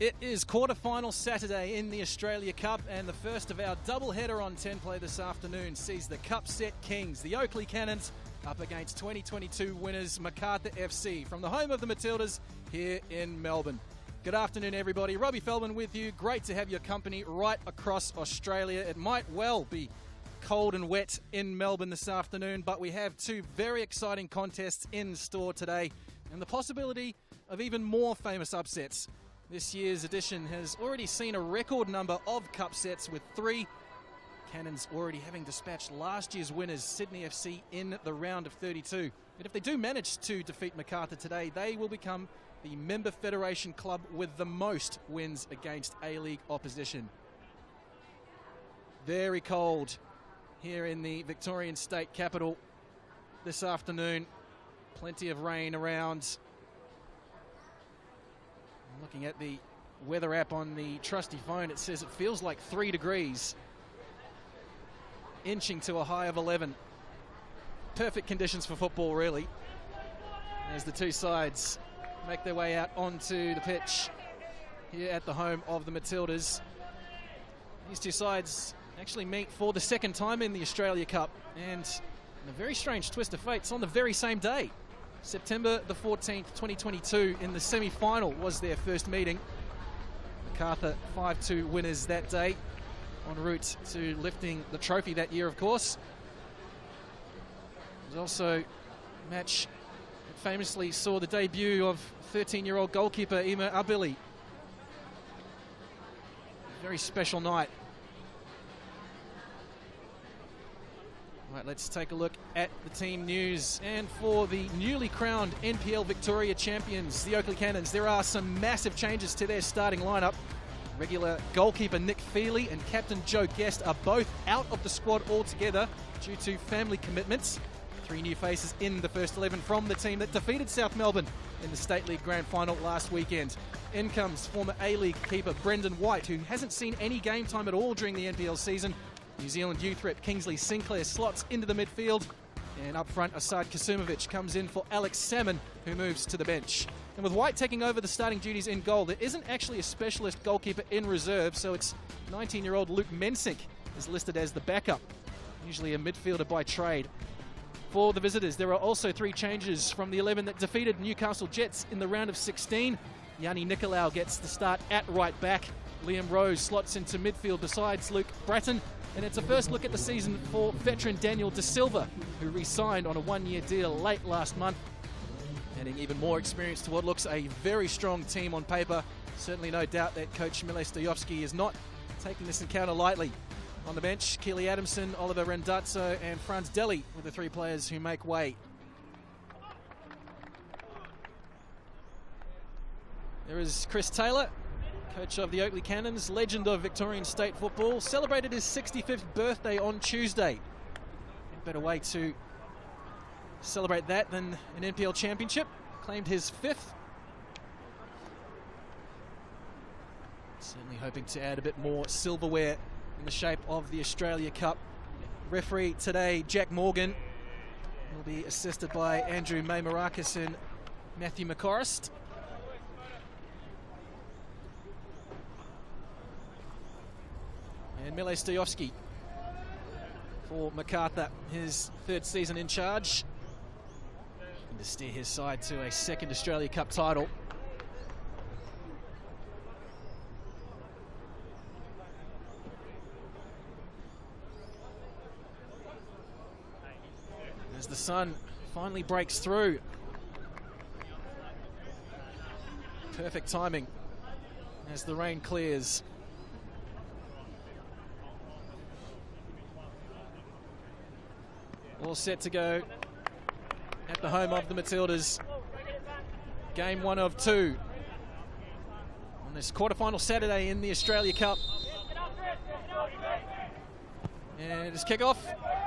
It is quarter-final Saturday in the Australia Cup, and the first of our double-header on 10 play this afternoon sees the Cup set kings, the Oakleigh Cannons, up against 2022 winners Macarthur FC from the home of the Matildas here in Melbourne. Good afternoon, everybody. Robbie Feldman with you. Great to have your company right across Australia. It might well be cold and wet in Melbourne this afternoon, but we have two very exciting contests in store today and the possibility of even more famous upsets. This year's edition has already seen a record number of cup sets, with 3 Cannons already having dispatched last year's winners Sydney FC in the round of 32. And if they do manage to defeat Macarthur today, they will become the member federation club with the most wins against A-League opposition. Very cold here in the Victorian state capital this afternoon. Plenty of rain around. Looking at the weather app on the trusty phone, it says it feels like 3 degrees, inching to a high of 11. Perfect conditions for football, really, as the two sides make their way out onto the pitch here at the home of the Matildas. These two sides actually meet for the second time in the Australia Cup, and in a very strange twist of fate, it's on the very same day. September the 14th, 2022, in the semi-final was their first meeting. Macarthur 5-2 winners that day, en route to lifting the trophy that year, of course. It was also a match that famously saw the debut of 13-year-old goalkeeper Ima Abili. A very special night. Right, let's take a look at the team news. And for the newly crowned NPL Victoria champions, the Oakleigh Cannons, there are some massive changes to their starting lineup. Regular goalkeeper Nick Feely and captain Joe Guest are both out of the squad altogether due to family commitments. 3 new faces in the first 11 from the team that defeated South Melbourne in the State League Grand Final last weekend. In comes former A-League keeper Brendan White, who hasn't seen any game time at all during the NPL season. New Zealand youth rep Kingsley Sinclair slots into the midfield, and up front Asad Kasumovic comes in for Alex Salmon, who moves to the bench. And with White taking over the starting duties in goal, there isn't actually a specialist goalkeeper in reserve, so it's 19-year-old Luke Mensink is listed as the backup, usually a midfielder by trade. For the visitors, there are also 3 changes from the 11 that defeated Newcastle Jets in the round of 16. Yanni Nicolau gets the start at right back. Liam Rose slots into midfield besides Luke Bratton. And it's a first look at the season for veteran Daniel De Silva, who re-signed on a 1-year deal late last month, adding even more experience to what looks a very strong team on paper. Certainly no doubt that coach Mile Stojovski is not taking this encounter lightly. On the bench, Keely Adamson, Oliver Rendazzo and Franz Deli were the 3 players who make way. There is Chris Taylor, coach of the Oakleigh Cannons, legend of Victorian state football, celebrated his 65th birthday on Tuesday. A better way to celebrate that than an NPL championship. Claimed his 5th. Certainly hoping to add a bit more silverware in the shape of the Australia Cup. Referee today, Jack Morgan, will be assisted by Andrew Maymarakis and Matthew McCorrist. And Mile Stojovski for Macarthur, his 3rd season in charge, and to steer his side to a 2nd Australia Cup title. As the sun finally breaks through. Perfect timing as the rain clears. All set to go at the home of the Matildas. Game 1 of 2 on this quarterfinal Saturday in the Australia Cup. And it is kickoff.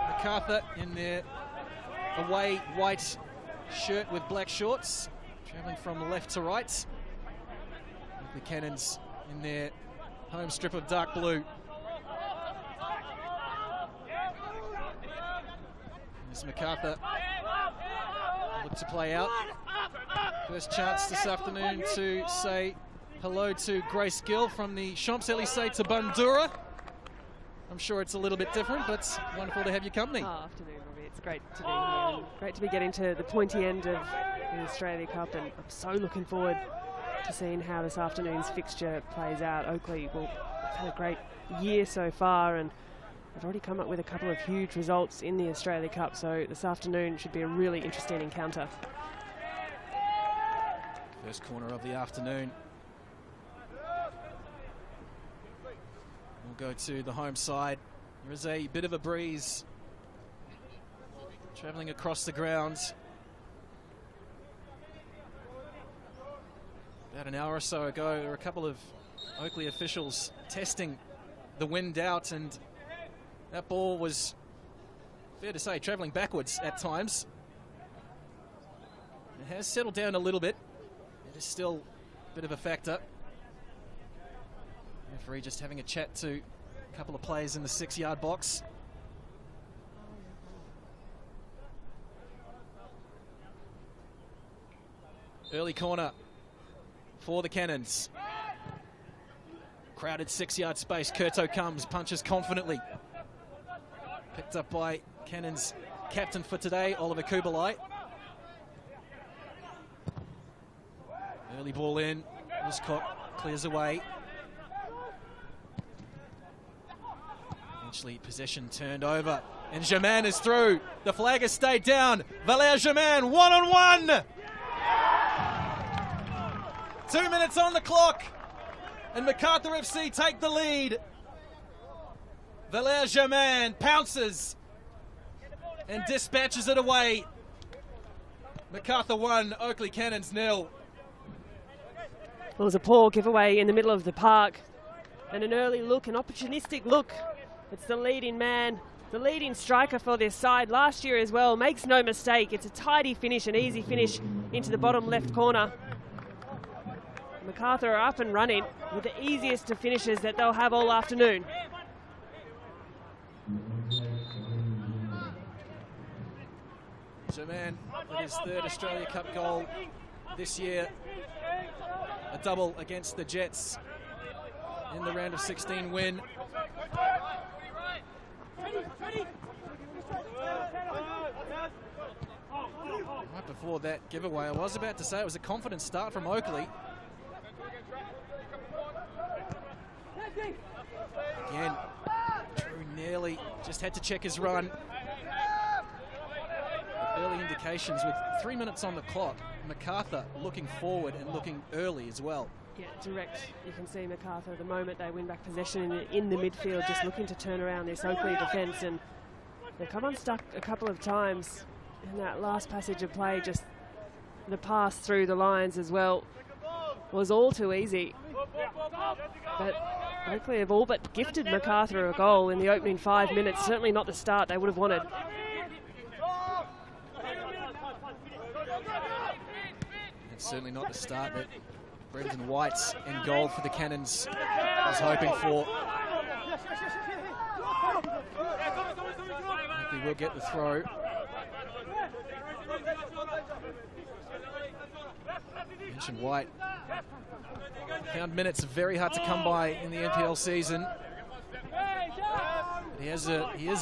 Macarthur in their away white shirt with black shorts, travelling from left to right. The Cannons in their home strip of dark blue. As Macarthur look to play out. First chance this afternoon to say hello to Grace Gill from the Champs-Élysées to Bandura. I'm sure it's a little bit different, but it's wonderful to have your company. Oh, afternoon, Robbie. It's great to be here. And great to be getting to the pointy end of the Australia Cup, and I'm so looking forward to seeing how this afternoon's fixture plays out. Oakleigh will have had a great year so far, and they've already come up with a couple of huge results in the Australia Cup, so this afternoon should be a really interesting encounter. First corner of the afternoon. We'll go to the home side. There is a bit of a breeze travelling across the grounds. About an hour or so ago, there were a couple of Oakleigh officials testing the wind out, and that ball was, fair to say, travelling backwards at times. It has settled down a little bit. It is still a bit of a factor. Referee just having a chat to a couple of players in the 6-yard box. Early corner for the Cannons. Crowded 6-yard space. Curto comes, punches confidently. Picked up by Cannons captain for today, Oliver Kubalai. Early ball in. Wiscott clears away. Eventually possession turned over. And Germain is through. The flag has stayed down. Valère Germain, one-on-one. 2 minutes on the clock. And Macarthur FC take the lead. Valère Germain pounces and dispatches it away. Macarthur 1, Oakleigh Cannons 0. Well, it was a poor giveaway in the middle of the park, and an early look, an opportunistic look. It's the leading man, the leading striker for this side last year as well. Makes no mistake, it's a tidy finish, an easy finish into the bottom left corner. Macarthur are up and running with the easiest of finishes that they'll have all afternoon. Germain with his 3rd Australia Cup goal this year. A double against the Jets in the round of 16 win. Right before that giveaway, I was about to say it was a confident start from Oakleigh. Again, Drew nearly just had to check his run. Early indications with 3 minutes on the clock. Macarthur looking forward and looking early as well. Yeah, direct. You can see Macarthur the moment they win back possession in the midfield, just looking to turn around this Oakleigh defence, and they've come unstuck a couple of times in that last passage of play. Just the pass through the lines as well was all too easy. But Oakleigh have all but gifted Macarthur a goal in the opening 5 minutes. Certainly not the start they would have wanted. It's certainly not the start that Brendan White's in goal for the Cannons was hoping for. He will get the throw. Mentioned White. Found minutes very hard to come by in the NPL season. But he is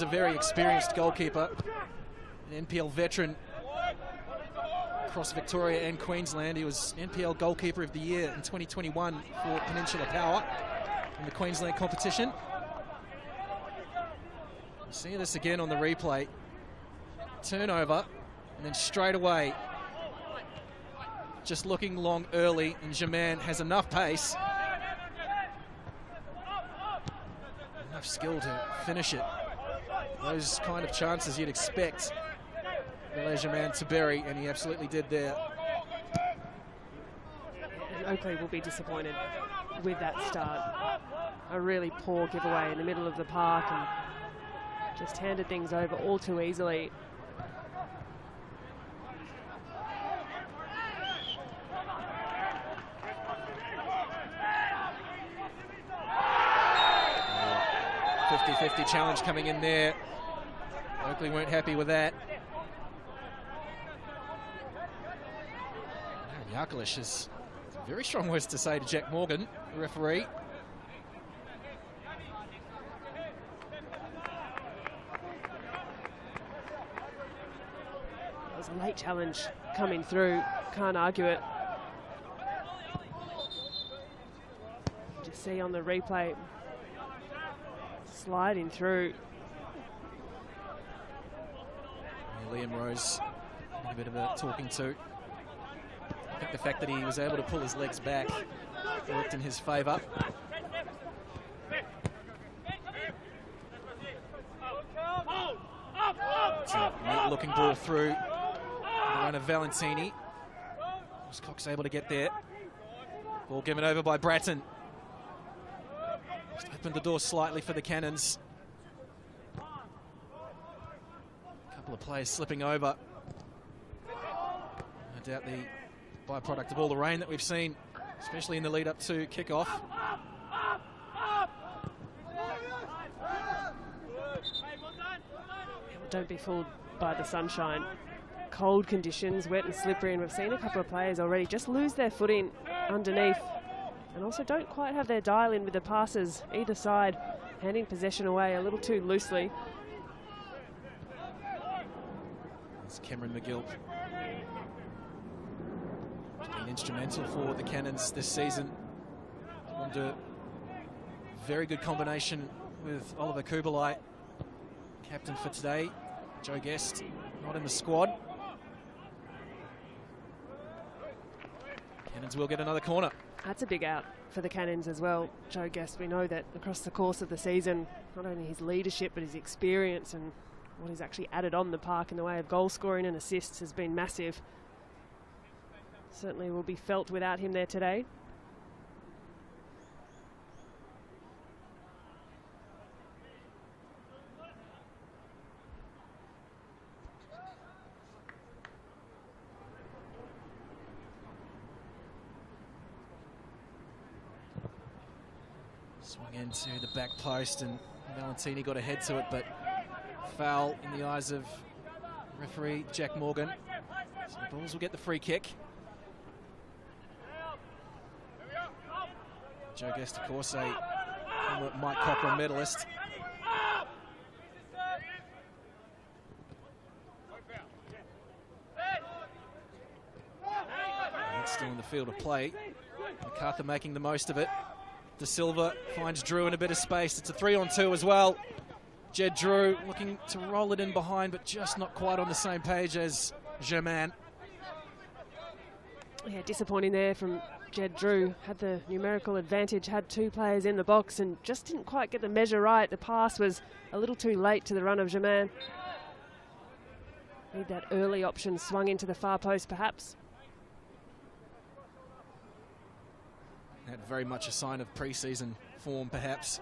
a very experienced goalkeeper, an NPL veteran across Victoria and Queensland. He was NPL Goalkeeper of the Year in 2021 for Peninsula Power in the Queensland competition. You see this again on the replay. Turnover, and then straight away, just looking long early, and Germain has enough pace, enough skill to finish it. Those kind of chances you'd expect Valère Germain to bury, and he absolutely did there. And Oakleigh will be disappointed with that start. A really poor giveaway in the middle of the park, and just handed things over all too easily. Oh, 50-50 challenge coming in there. Oakleigh weren't happy with that. Yakalish has Very strong words to say to Jack Morgan, the referee. It was a late challenge coming through, can't argue it. Just see on the replay, sliding through. Yeah, Liam Rose, a bit of a talking to. I think the fact that he was able to pull his legs back worked in his favour. It's a neat looking ball through the run of Valentini. Was Cox able to get there? Ball given over by Bratton. Just opened the door slightly for the Cannons. A couple of players slipping over. No doubt the byproduct of all the rain that we've seen, especially in the lead up to kick-off. Don't be fooled by the sunshine. Cold conditions, wet and slippery, and we've seen a couple of players already just lose their footing underneath, and also don't quite have their dial in with the passes either side, handing possession away a little too loosely. It's Cameron McGill. Been instrumental for the Cannons this season. And a very good combination with Oliver Kubalai, captain for today. Joe Guest not in the squad. Cannons will get another corner. That's a big out for the Cannons as well. Joe Guest, we know that across the course of the season, not only his leadership but his experience and what he's actually added on the park in the way of goal scoring and assists has been massive. Certainly will be felt without him there today. Swung into the back post and Valentini got ahead to it, but foul in the eyes of referee Jack Morgan. So the Bulls will get the free kick. Joe Guest, of course, a former Mike Cochran medalist. And it's still in the field of play. Macarthur making the most of it. De Silva finds Drew in a bit of space. It's a 3-on-2 as well. Jed Drew looking to roll it in behind, but just not quite on the same page as Germain. Yeah, disappointing there from Jed Drew. Had the numerical advantage, had two players in the box and just didn't quite get the measure right. The pass was a little too late to the run of Germain. Need that early option swung into the far post perhaps. That very much a sign of pre-season form perhaps.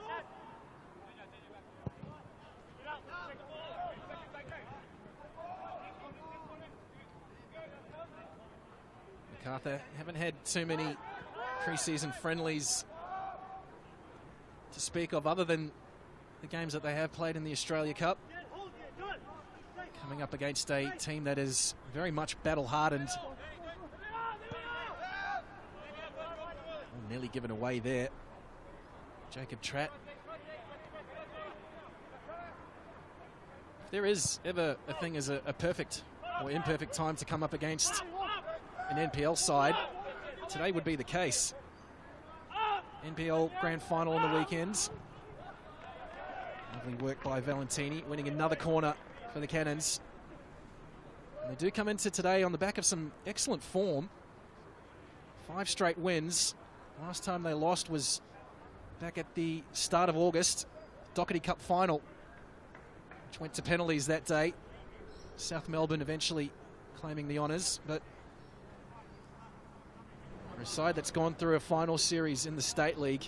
Macarthur haven't had too many pre-season friendlies to speak of other than the games that they have played in the Australia Cup. Coming up against a team that is very much battle-hardened. Nearly given away there. Jacob Tratt. If there is ever a thing as a perfect or imperfect time to come up against an NPL side, today would be the case. NPL Grand Final on the weekends. Lovely work by Valentini, winning another corner for the Cannons. And they do come into today on the back of some excellent form. 5 straight wins. Last time they lost was back at the start of August, Doherty Cup final, which went to penalties that day. South Melbourne eventually claiming the honours, but for a side that's gone through a final series in the State League,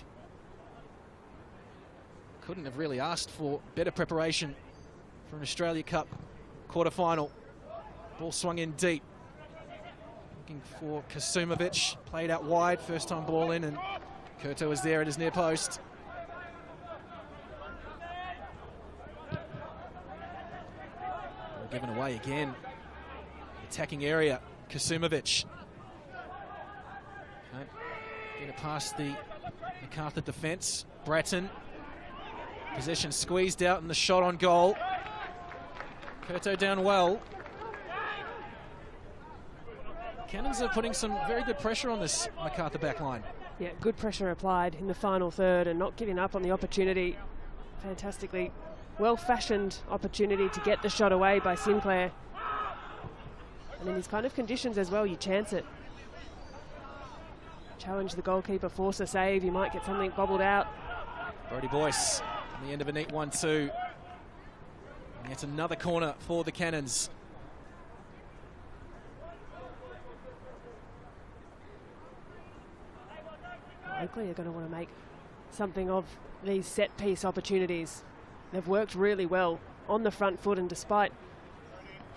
couldn't have really asked for better preparation for an Australia Cup quarter-final. Ball swung in deep. Looking for Kasumovic, played out wide, first time ball in, and Kurto is there at his near post. Ball given away again. Attacking area, Kasumovic. Can't get it past the Macarthur defence. Breton, possession squeezed out and the shot on goal. Curto down well. Cannons are putting some very good pressure on this Macarthur back line. Yeah, good pressure applied in the final third and not giving up on the opportunity. Fantastically well-fashioned opportunity to get the shot away by Sinclair. And in these kind of conditions as well, you chance it. Challenge the goalkeeper, force a save, you might get something bobbled out. Brody Boyce on the end of a neat 1-2. And it's another corner for the Cannons. Oakleigh are going to want to make something of these set-piece opportunities. They've worked really well on the front foot, and despite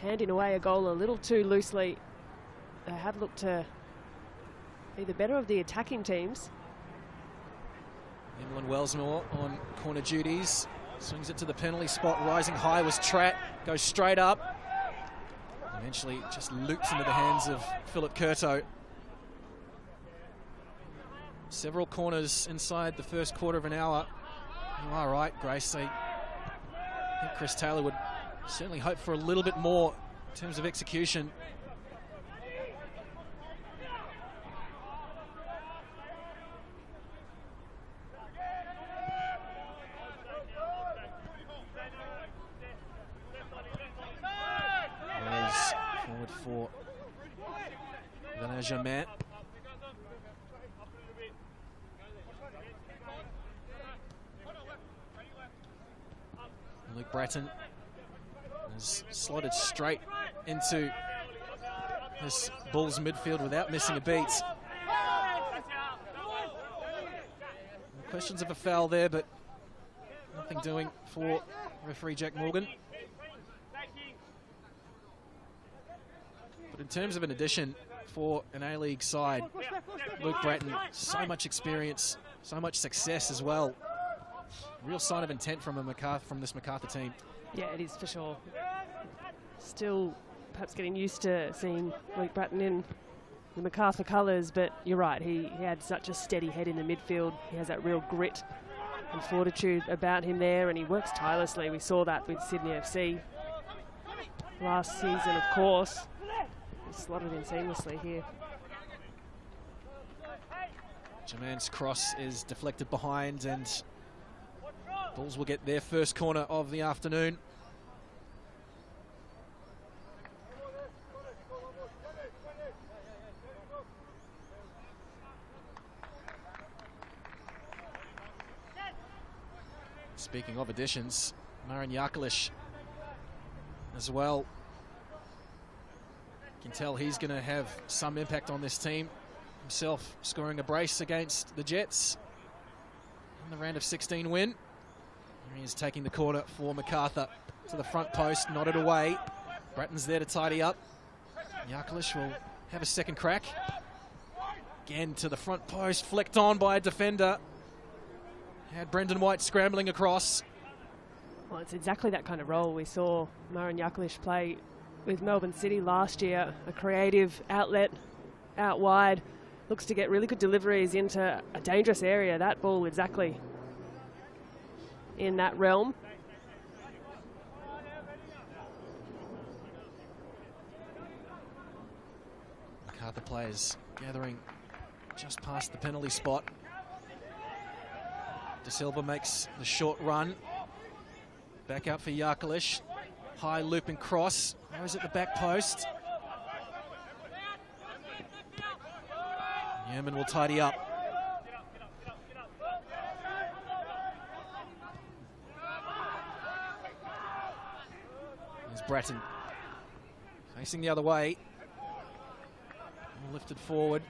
handing away a goal a little too loosely, they have looked to be the better of the attacking teams. Emlyn Wellsmore on corner duties. Swings it to the penalty spot, rising high was Tratt, goes straight up. Eventually just loops into the hands of Philip Curto. Several corners inside the first quarter of an hour. You are right, Grace. I think Chris Taylor would certainly hope for a little bit more in terms of execution. Forward for Germain. Luke Breton has slotted straight into this Bulls midfield without missing a beat. Questions of a foul there, but nothing doing for referee Jack Morgan. But in terms of an addition for an A-League side, Luke Breton, so much experience, so much success as well. Real sign of intent from this Macarthur team. Yeah, it is for sure. Still perhaps getting used to seeing Luke Breton in the Macarthur colours, but you're right, he had such a steady head in the midfield. He has that real grit and fortitude about him there, and he works tirelessly. We saw that with Sydney FC last season, of course. He's slotted in seamlessly here. Germain's cross is deflected behind, and Bulls will get their first corner of the afternoon. Speaking of additions, Marin Jakalic as well. You can tell he's going to have some impact on this team. Himself scoring a brace against the Jets in the round of 16 win. He is taking the corner for Macarthur to the front post, nodded away. Bratton's there to tidy up. Jakalic will have a second crack. Again to the front post, flicked on by a defender. Had Brendan White scrambling across. Well, it's exactly that kind of role we saw Marin Jakalic play with Melbourne City last year. A creative outlet out wide. Looks to get really good deliveries into a dangerous area. That ball exactly in that realm. Macarthur players gathering just past the penalty spot. De Silva makes the short run. Back out for Jakalic. High looping cross. Goes at the back post. Yeoman will tidy up. There's Breton. Facing the other way. Lifted forward.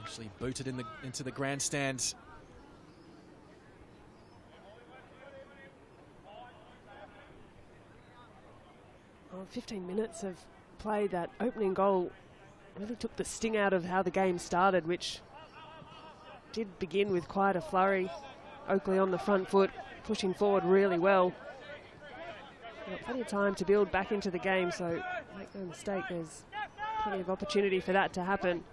Actually booted into the grandstand. Well, 15 minutes of play, that opening goal really took the sting out of how the game started, which did begin with quite a flurry. Oakleigh on the front foot, pushing forward really well. Got plenty of time to build back into the game, so make no mistake, there's Plenty of opportunity for that to happen.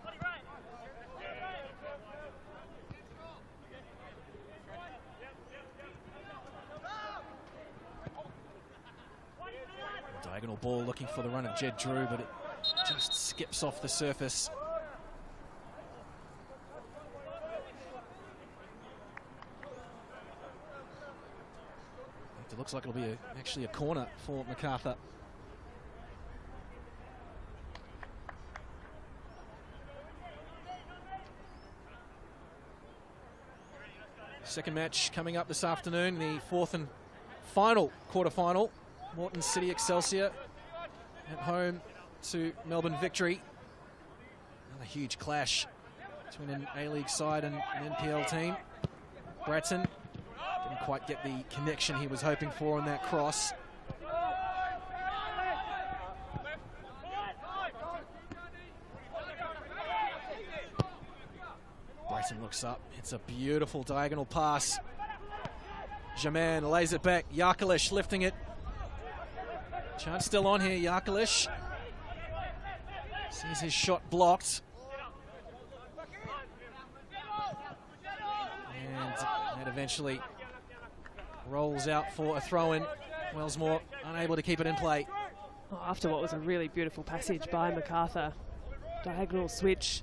Diagonal ball looking for the run of Jed Drew, but it just skips off the surface. It looks like it'll be actually a corner for Macarthur. Second match coming up this afternoon, the fourth and final quarter-final. Moreton City Excelsior at home to Melbourne Victory. Another huge clash between an A-League side and an NPL team. Bratton didn't quite get the connection he was hoping for on that cross. Bratton looks up. It's a beautiful diagonal pass. Jaman lays it back. Yarkalish lifting it. Chance still on here. Yarkalish sees his shot blocked. And that eventually rolls out for a throw-in. Wellsmore unable to keep it in play. Oh, after what was a really beautiful passage by Macarthur. Diagonal switch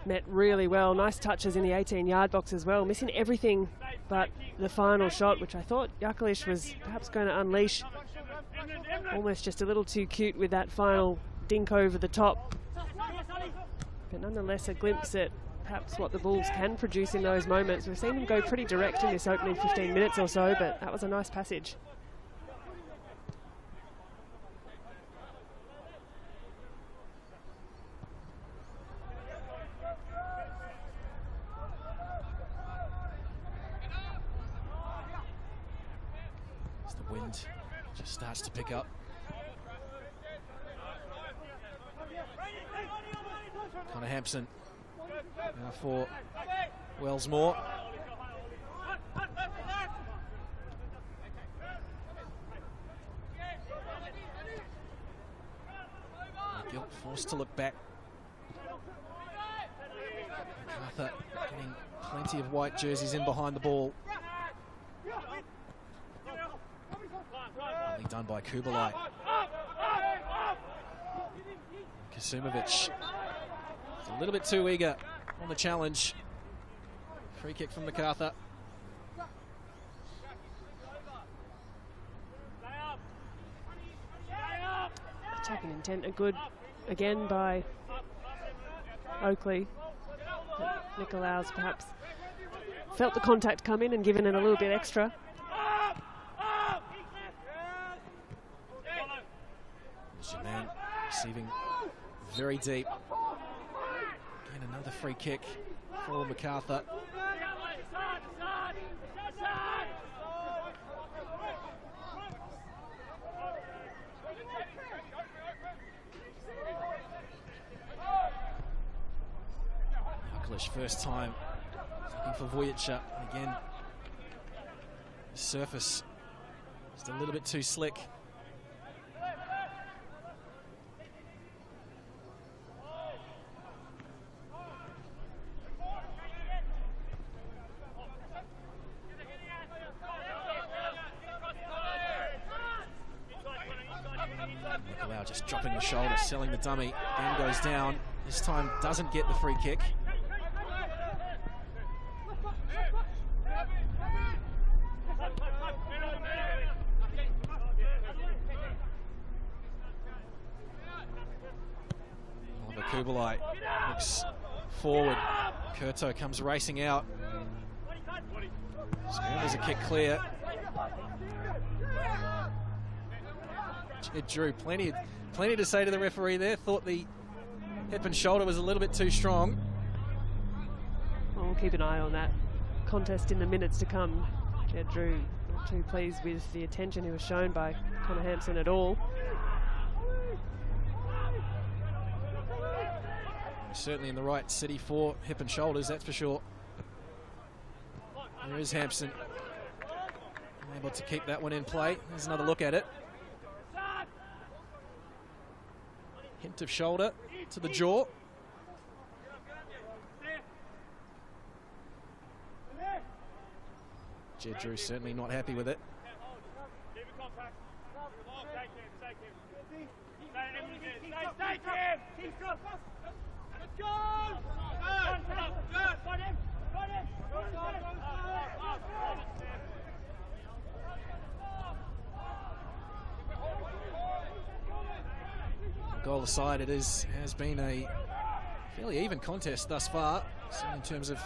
met really well. Nice touches in the 18-yard box as well. Missing everything but the final shot, which I thought Yarkalish was perhaps going to unleash. Almost just a little too cute with that final dink over the top. But nonetheless, a glimpse at perhaps what the Bulls can produce in those moments. We've seen them go pretty direct in this opening 15 minutes or so, but that was a nice passage. As the wind just starts to pick up. Connor Hampson now for Wellsmore. Gilt forced to look back. Macarthur getting plenty of white jerseys in behind the ball. Only done by Kubalai. Kasumovic a little bit too eager on the challenge. Free kick from Macarthur. Attacking intent, a good again by Oakleigh. Nicolaus perhaps felt the contact come in and given it a little bit extra. Jaman receiving very deep. Again, another free kick for Macarthur. Yarkalish first time looking for Voyager. Again, the surface just a little bit too slick. Just dropping the shoulder, selling the dummy, and goes down. This time doesn't get the free kick. Oliver Kubalai looks forward. Kurto comes racing out. There's a kick clear. Jed Drew, plenty to say to the referee there. Thought the hip and shoulder was a little bit too strong. Well, we'll keep an eye on that contest in the minutes to come. Jed Drew not too pleased with the attention he was shown by Connor Hampson at all. Certainly in the right city for hip and shoulders, that's for sure. There is Hampson. Able to keep that one in play. There's another look at it. Hint of shoulder to the jaw. Jed Drew certainly not happy with it. Goal aside, it has been a fairly even contest thus far. So in terms of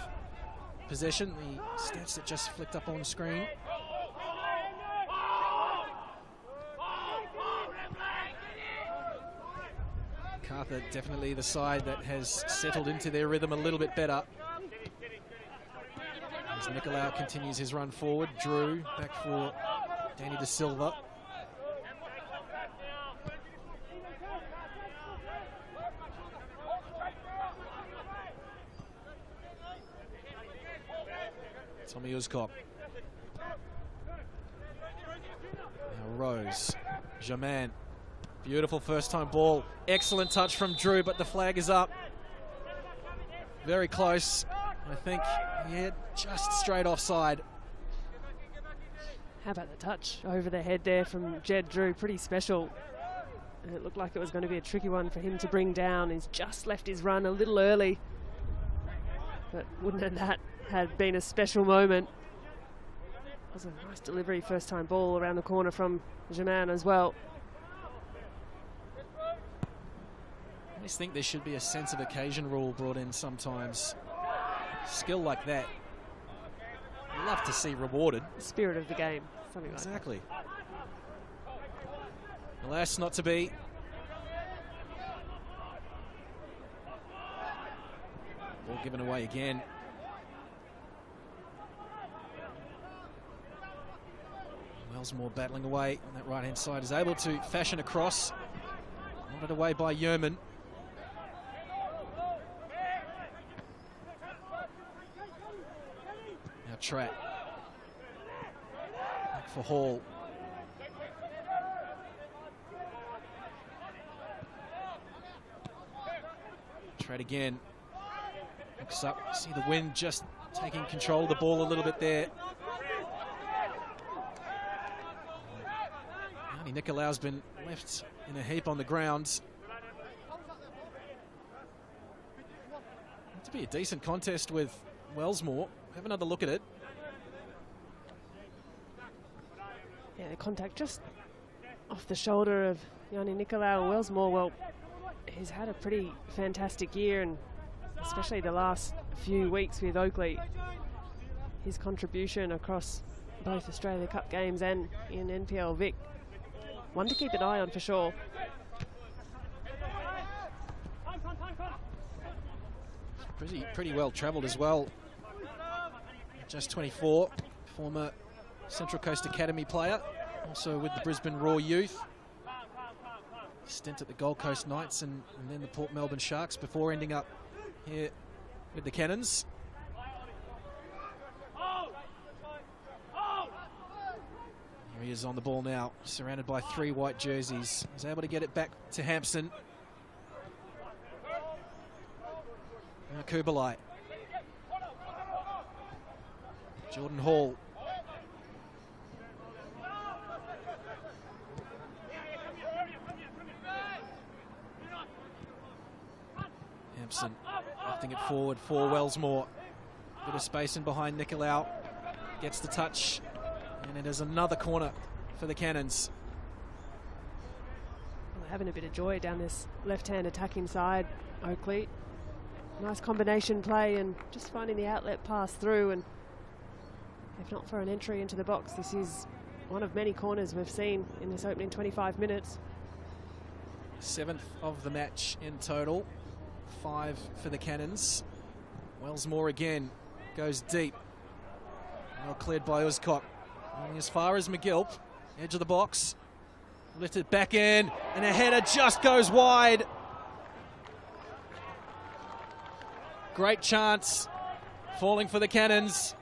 possession, the stats that just flicked up on screen. Macarthur definitely the side that has settled into their rhythm a little bit better. As Nicolau continues his run forward, Drew back for Danny De Silva. Tommy Uzkop. Now Rose. Germain. Beautiful first time ball. Excellent touch from Drew, but the flag is up. Very close. I think, yeah, just straight offside. How about the touch over the head there from Jed Drew? Pretty special. And it looked like it was going to be a tricky one for him to bring down. He's just left his run a little early. But wouldn't that had been a special moment. That was a nice delivery, first time ball around the corner from Germain as well. I just think there should be a sense of occasion rule brought in sometimes. Skill like that, love to see rewarded. The spirit of the game, something exactly. Like that. Alas, not to be. Ball given away again. Wellsmore battling away on that right-hand side, is able to fashion a cross. Nodded away by Yeoman. Now Tratt. Back for Hall. Tratt again. Looks up, see the wind just taking control of the ball a little bit there. Nicolau's been left in a heap on the ground. To be a decent contest with Wellsmore. Have another look at it. Yeah, the contact just off the shoulder of Yanni Nicolau. And Wellsmore, well, he's had a pretty fantastic year, and especially the last few weeks with Oakleigh. His contribution across both Australia Cup games and in NPL Vic. One to keep an eye on for sure. Pretty well travelled as well. Just 24, former Central Coast Academy player, also with the Brisbane Raw Youth. Stint at the Gold Coast Knights and then the Port Melbourne Sharks before ending up here with the Cannons. He is on the ball now, surrounded by 3 white jerseys. He's able to get it back to Hampson. Now Kubalai. Jordan Hall. Hampson lifting it forward for Wellsmore. Bit of space in behind Nicolau. Gets the touch. And it is another corner for the Cannons. Well, they're having a bit of joy down this left-hand attacking side, Oakleigh. Nice combination play and just finding the outlet pass through, and if not for an entry into the box, this is one of many corners we've seen in this opening 25 minutes. 7th of the match in total, 5 for the Cannons. Wellsmore again goes deep. Well cleared by Uzkop. Only as far as McGill, edge of the box, lifted back in, and a header just goes wide. Great chance, falling for the Cannons.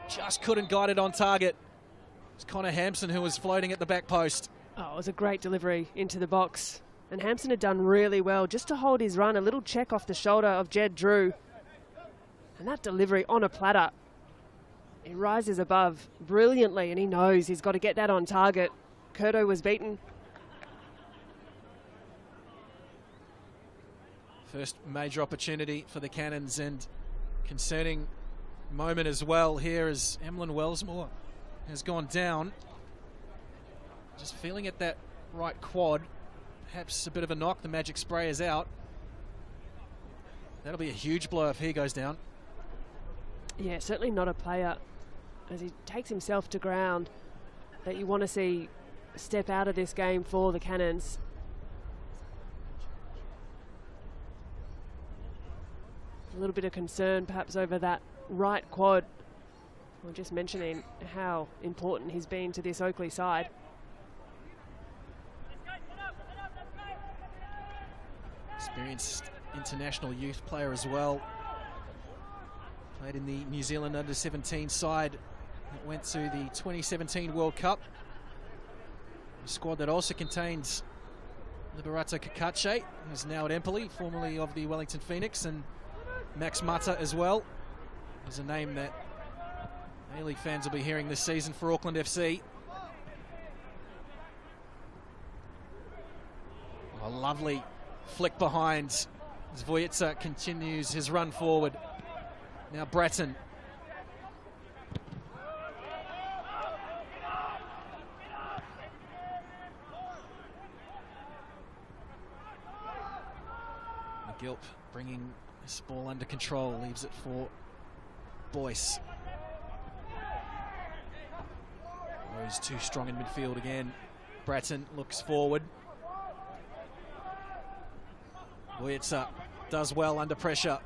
Just couldn't guide it on target. It's Connor Hampson who was floating at the back post. Oh, it was a great delivery into the box. And Hampson had done really well just to hold his run. A little check off the shoulder of Jed Drew. And that delivery on a platter. He rises above brilliantly, and he knows he's got to get that on target. Curto was beaten. First major opportunity for the Cannons, and concerning moment as well here as Emlyn Wellsmore has gone down. Just feeling at that right quad. Perhaps a bit of a knock. The magic spray is out. That'll be a huge blow if he goes down. Yeah, certainly not a player, as he takes himself to ground, that you want to see step out of this game for the Cannons. A little bit of concern perhaps over that right quad. We're just mentioning how important he's been to this Oakleigh side. Experienced international youth player as well. Played in the New Zealand under-17 side that went to the 2017 World Cup. A squad that also contains Liberato Kakache, who's now at Empoli, formerly of the Wellington Phoenix, and Max Mata as well. There's a name that A-League fans will be hearing this season for Auckland FC. A lovely flick behind as Vojica continues his run forward. Now Bratton. McGilp bringing this ball under control, leaves it for Boyce. Rose too strong in midfield again. Bratton looks forward. Vojica does well under pressure.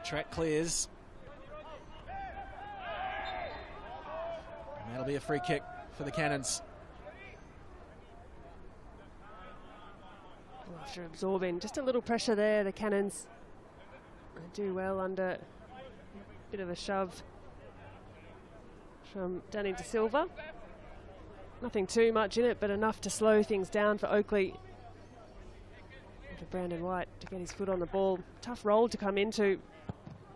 Track clears. And that'll be a free kick for the Cannons. Well, after absorbing just a little pressure there, the Cannons do well under a bit of a shove from Danny De Silva. Nothing too much in it, but enough to slow things down for Oakleigh. For Brandon White to get his foot on the ball. Tough role to come into.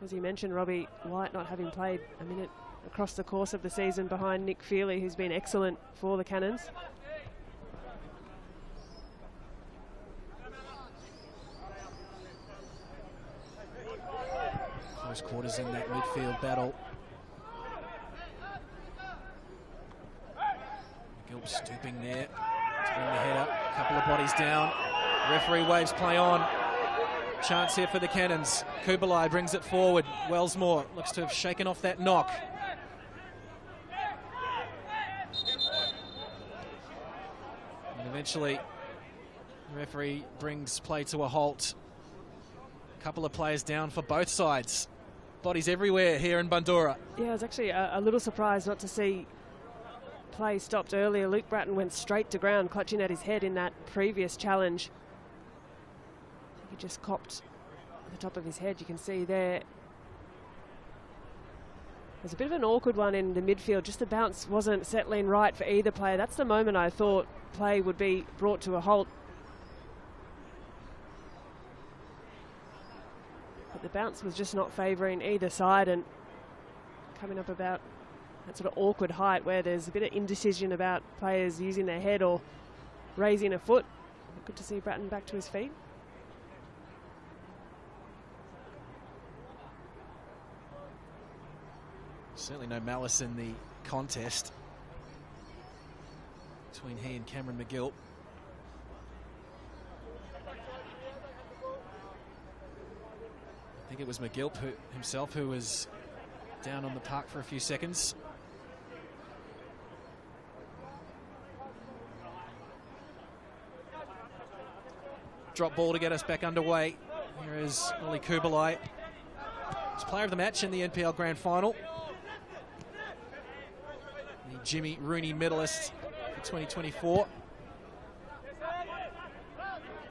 As you mentioned, Robbie White not having played a minute across the course of the season behind Nick Feely, who's been excellent for the Cannons. Close quarters in that midfield battle. McGilp stooping there to bring the head up. A couple of bodies down. Referee waves play on. Chance here for the Cannons. Kubalai brings it forward. Wellsmore looks to have shaken off that knock. And eventually, the referee brings play to a halt. A couple of players down for both sides. Bodies everywhere here in Bundoora. Yeah, I was actually a little surprised not to see play stopped earlier. Luke Bratton went straight to ground, clutching at his head in that previous challenge. He just copped the top of his head, you can see there. There's a bit of an awkward one in the midfield, just the bounce wasn't settling right for either player. That's the moment I thought play would be brought to a halt. But the bounce was just not favouring either side, and coming up about that sort of awkward height where there's a bit of indecision about players using their head or raising a foot. Good to see Bratton back to his feet. Certainly no malice in the contest between he and Cameron McGilp. I think it was McGilp himself who was down on the park for a few seconds. Drop ball to get us back underway. Here is Oli Kubalai. He's player of the match in the NPL Grand Final. The Jimmy Rooney medalist for 2024.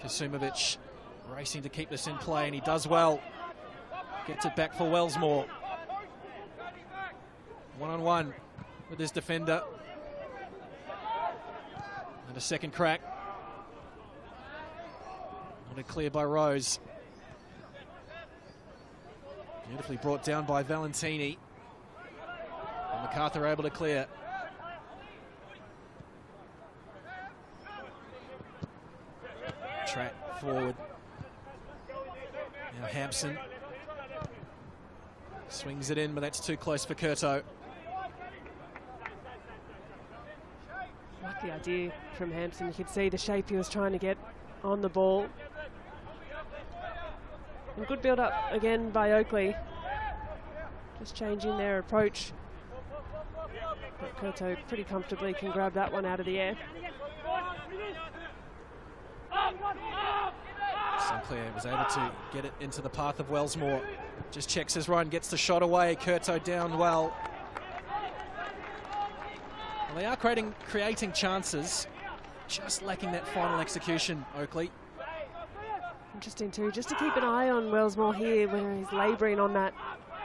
Kasumovic racing to keep this in play, and he does well. Gets it back for Wellsmore. One-on-one with his defender. And a second crack. And a clear by Rose. Beautifully brought down by Valentini. And Macarthur able to clear. Track forward. Now Hampson swings it in, but that's too close for Curto. Like the idea from Hampson. You could see the shape he was trying to get on the ball. And good build up again by Oakleigh. Just changing their approach. But Curto pretty comfortably can grab that one out of the air. Sinclair was able to get it into the path of Wellsmore. Just checks his run, gets the shot away. Curto down well. Well, they are creating chances, just lacking that final execution, Oakleigh. Interesting too, just to keep an eye on Wellsmore here, where he's labouring on that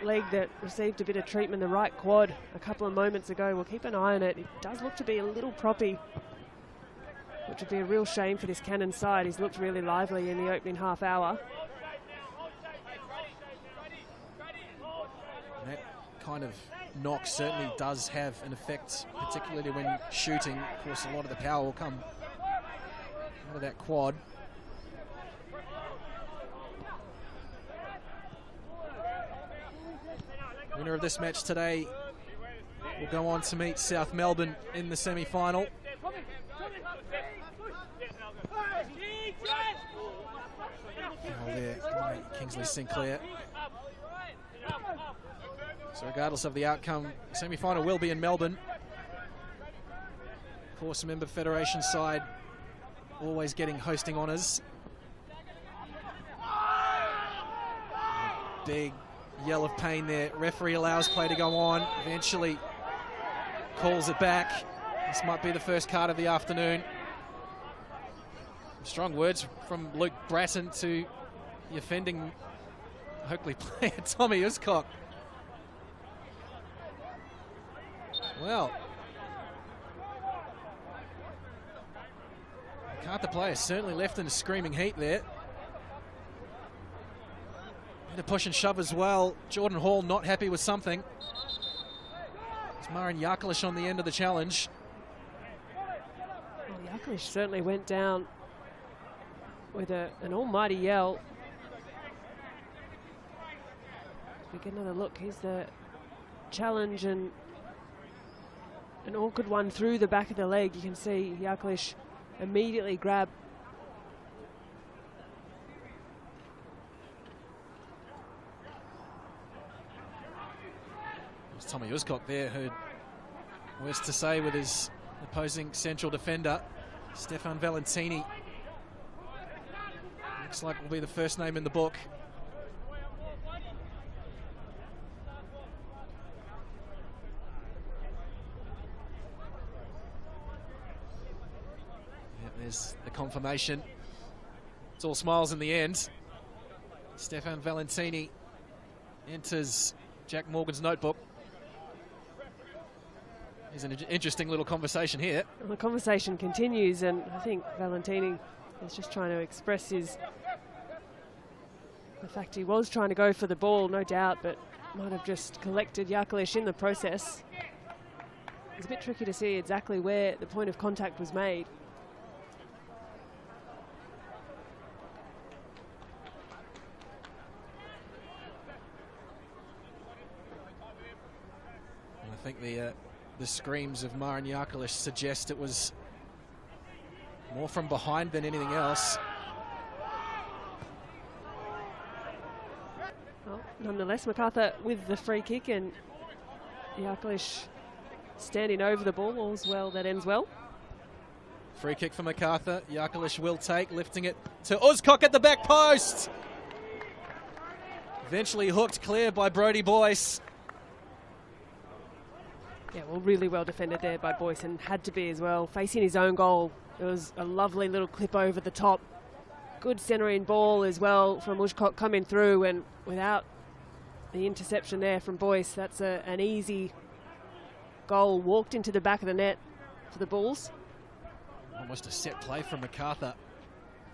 leg that received a bit of treatment, the right quad, a couple of moments ago. We'll keep an eye on it. It does look to be a little proppy, which would be a real shame for this Cannon side. He's looked really lively in the opening half hour. That kind of knock certainly does have an effect, particularly when shooting. Of course, a lot of the power will come out of that quad. Winner of this match today will go on to meet South Melbourne in the semi-final. There by Kingsley Sinclair. So regardless of the outcome, semi-final will be in Melbourne. Of course, member federation side always getting hosting honours. Big yell of pain there. Referee allows play to go on. Eventually calls it back. This might be the first card of the afternoon. Strong words from Luke Bratton to the offending Oakleigh player Tommy Uscock. Well, Macarthur player certainly left in a screaming heat there. Bit of push and shove as well. Jordan Hall not happy with something. It's Marin Yakalish on the end of the challenge. Well, Yakalish certainly went down with an almighty yell. We get another look. Here's the challenge, and an awkward one through the back of the leg. You can see Yakalish immediately grab. There's Tommy Uscock there, heard words to say with his opposing central defender, Stefan Valentini. Looks like will be the first name in the book. Yep, there's the confirmation. It's all smiles in the end. Stefan Valentini enters Jack Morgan's notebook. There's an interesting little conversation here. Well, the conversation continues, and I think Valentini is just trying to express the fact he was trying to go for the ball, no doubt, but might have just collected Yakalish in the process. It's a bit tricky to see exactly where the point of contact was made. And I think the screams of Marin Yakalish suggest it was more from behind than anything else. Well, nonetheless, Macarthur with the free kick, and Yakalish standing over the ball. All's well that ends well. Free kick for Macarthur. Yakalish will take, lifting it to Uscock at the back post. Eventually hooked clear by Brodie Boyce. Yeah, well, really well defended there by Boyce, and had to be as well. Facing his own goal, it was a lovely little clip over the top. Good centering ball as well from Uscock coming through, and without the interception there from Boyce, that's an easy goal. Walked into the back of the net for the Bulls. Almost a set play from Macarthur.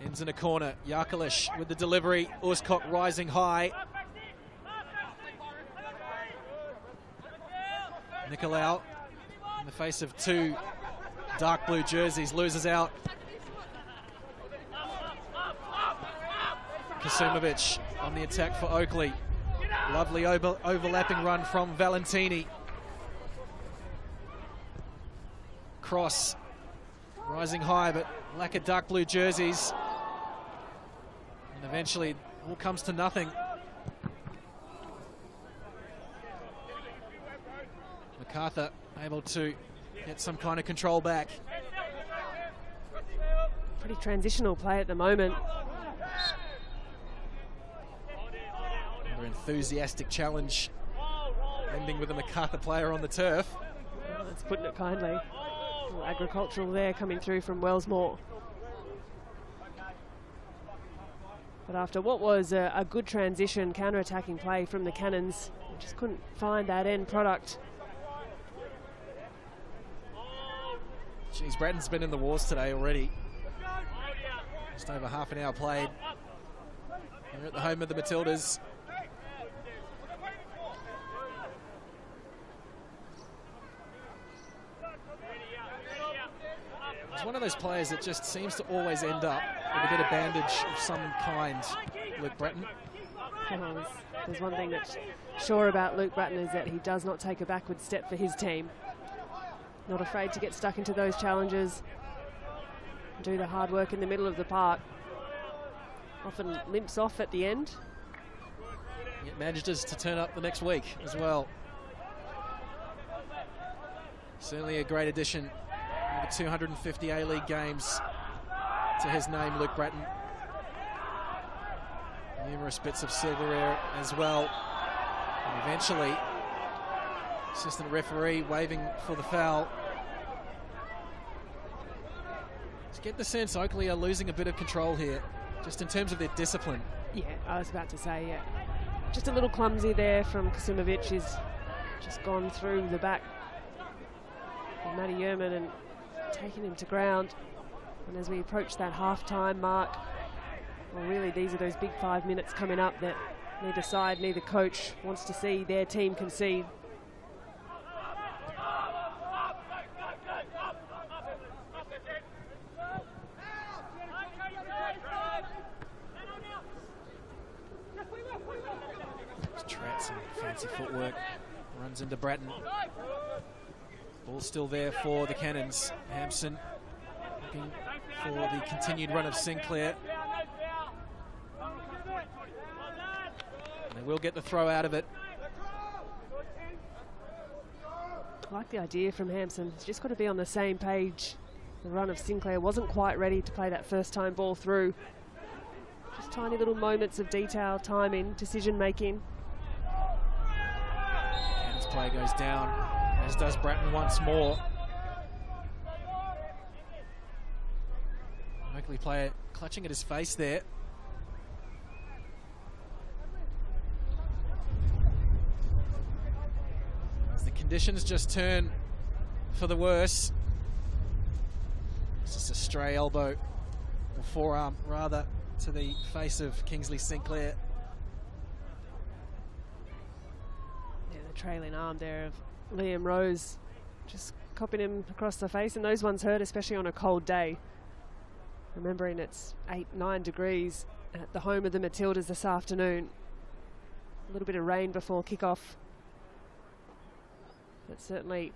Ends in a corner. Yarkalish with the delivery. Urskok rising high. Nicolau, in the face of two dark blue jerseys, loses out. Kasumovic on the attack for Oakleigh. Lovely overlapping run from Valentini. Cross rising high, but lack of dark blue jerseys. And eventually all comes to nothing. Macarthur able to get some kind of control back. Pretty transitional play at the moment. Another enthusiastic challenge, ending with a Macarthur player on the turf. Well, that's putting it kindly. A little agricultural there coming through from Wellsmore. But after what was a good transition, counter-attacking play from the Cannons, just couldn't find that end product. Geez, Bratton's been in the wars today already. Just over half an hour played. We're at the home of the Matildas. He's one of those players that just seems to always end up with a bit of bandage of some kind, Luke Bratton. Well, there's one thing that's sure about Luke Bratton is that he does not take a backward step for his team. Not afraid to get stuck into those challenges, do the hard work in the middle of the park. Often limps off at the end. It manages to turn up the next week as well. Certainly a great addition. Over 250 A-League games to his name, Luke Bratton. Numerous bits of silverware as well. And eventually, assistant referee waving for the foul. Just get the sense Oakleigh are losing a bit of control here, just in terms of their discipline. Yeah, I was about to say, yeah. Just a little clumsy there from Kasumovic. He's just gone through the back of Matty Yerman and taken him to ground. And as we approach that half-time mark, well, really, these are those big 5 minutes coming up that neither side, neither coach wants to see their team concede. Some fancy footwork, runs into Bratton. Ball still there for the Cannons. Hampson looking for the continued run of Sinclair. And they will get the throw out of it. I like the idea from Hampson. He's just got to be on the same page. The run of Sinclair wasn't quite ready to play that first time ball through. Just tiny little moments of detail, timing, decision making. Play goes down, as does Bratton once more. Oakleigh player clutching at his face there. As the conditions just turn for the worse. It's just a stray elbow, or forearm rather, to the face of Kingsley Sinclair. Trailing arm there of Liam Rose, just copping him across the face, and those ones hurt, especially on a cold day. Remembering it's 8-9 degrees at the home of the Matildas this afternoon. A little bit of rain before kickoff, but certainly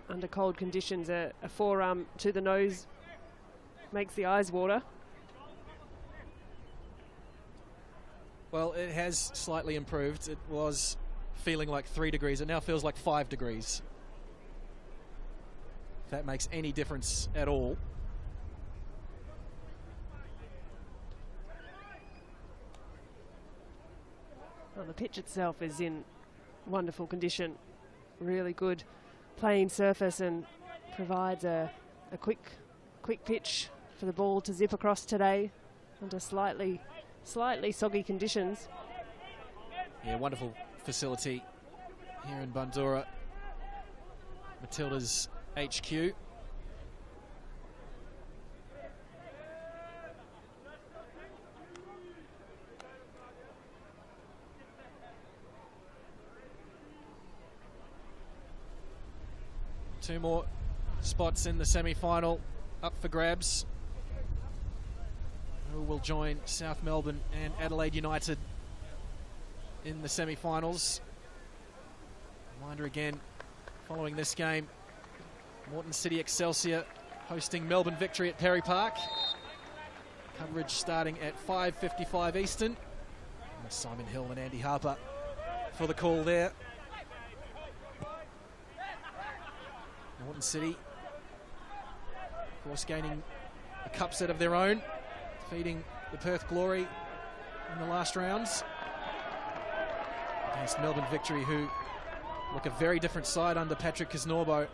under cold conditions a forearm to the nose makes the eyes water. Well, it has slightly improved. It was feeling like 3 degrees. It now feels like 5 degrees. If that makes any difference at all. Well, the pitch itself is in wonderful condition. Really good playing surface and provides a quick pitch for the ball to zip across today under slightly soggy conditions. Yeah, wonderful facility here in Bundoora, Matilda's HQ. 2 more spots in the semi-final up for grabs. Who will join South Melbourne and Adelaide United in the semi-finals. Reminder again, following this game, Moreton City Excelsior hosting Melbourne Victory at Perry Park. Coverage starting at 5:55 Eastern. And Simon Hill and Andy Harper for the call there. Moreton City, of course, gaining a cup set of their own, defeating the Perth Glory in the last rounds against Melbourne Victory, who look a very different side under Patrick Kisnorbo.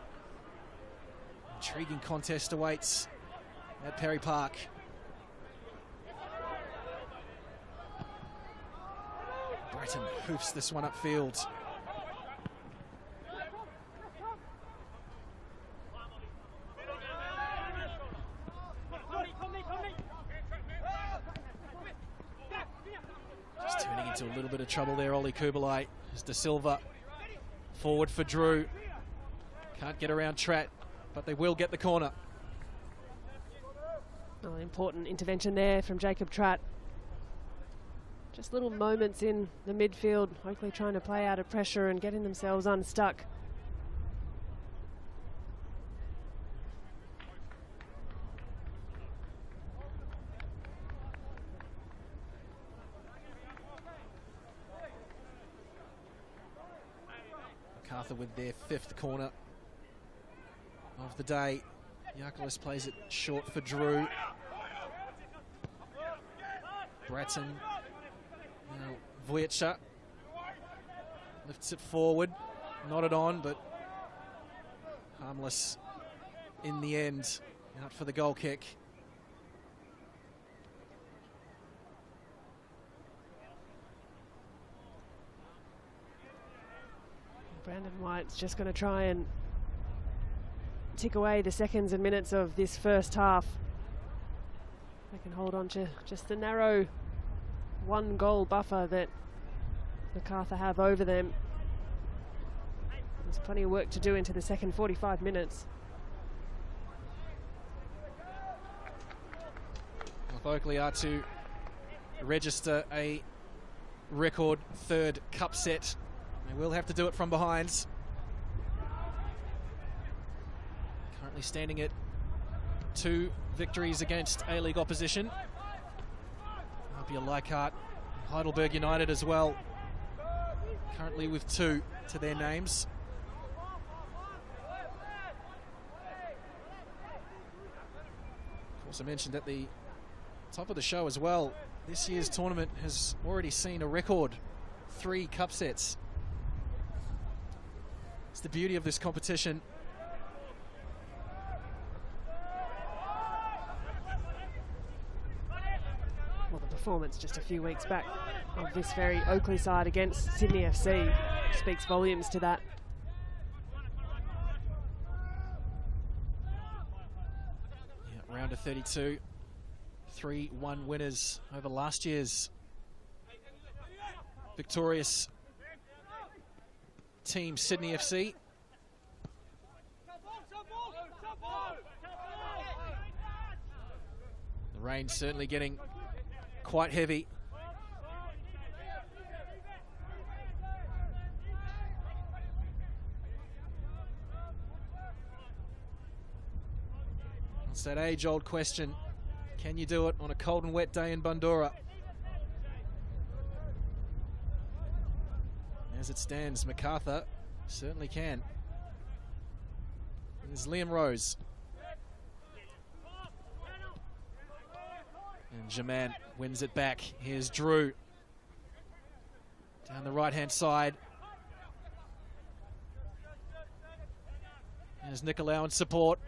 Intriguing contest awaits at Perry Park. Breton hoofs this one upfield. Just turning into a little bit of trouble there, Ollie Kubalai. As De Silva forward for Drew. Can't get around Tratt, but they will get the corner. Oh, an important intervention there from Jacob Tratt. Just little moments in the midfield, Oakleigh trying to play out of pressure and getting themselves unstuck. Macarthur with their 5th corner of the day. Yakulis plays it short for Drew. Breton. Now Vujica lifts it forward. Nodded on, but harmless in the end. Out for the goal kick. Brandon White's just going to try and tick away the seconds and minutes of this first half. They can hold on to just the narrow 1-goal buffer that Macarthur have over them. There's plenty of work to do into the second 45 minutes. If Oakleigh are to register a record 3rd cup set, they will have to do it from behind. Currently standing at 2 victories against A-League opposition. Apia Leichhardt, Heidelberg United as well, currently with 2 to their names. Of course, I mentioned at the top of the show as well, this year's tournament has already seen a record 3 cup sets. It's the beauty of this competition. Well, the performance just a few weeks back of this very Oakleigh side against Sydney FC speaks volumes to that. Yeah, round of 32, 3-1 winners over last year's victorious team, Sydney FC. The rain certainly getting quite heavy. It's that age-old question, can you do it on a cold and wet day in Bundoora? As it stands, Macarthur certainly can. There's Liam Rose. And Jaman wins it back. Here's Drew. Down the right-hand side. There's Nicolau in support.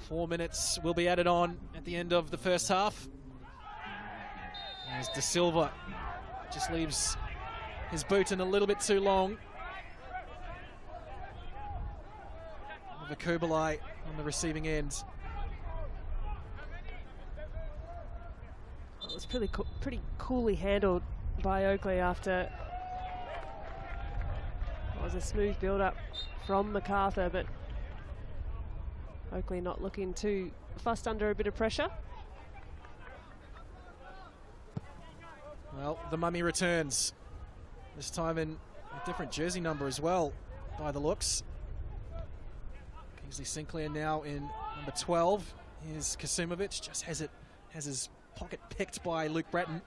4 minutes will be added on at the end of the first half. There's De Silva. Just leaves his boot in a little bit too long. With a Kubalai on the receiving end. It was pretty coolly handled by Oakleigh after what was a smooth build-up from Macarthur, but Oakleigh not looking too fussed under a bit of pressure. Well, the Mummy returns, this time in a different jersey number as well, by the looks. Kingsley Sinclair now in number 12. Here's Kasumovic, just has his pocket picked by Luke Bratton.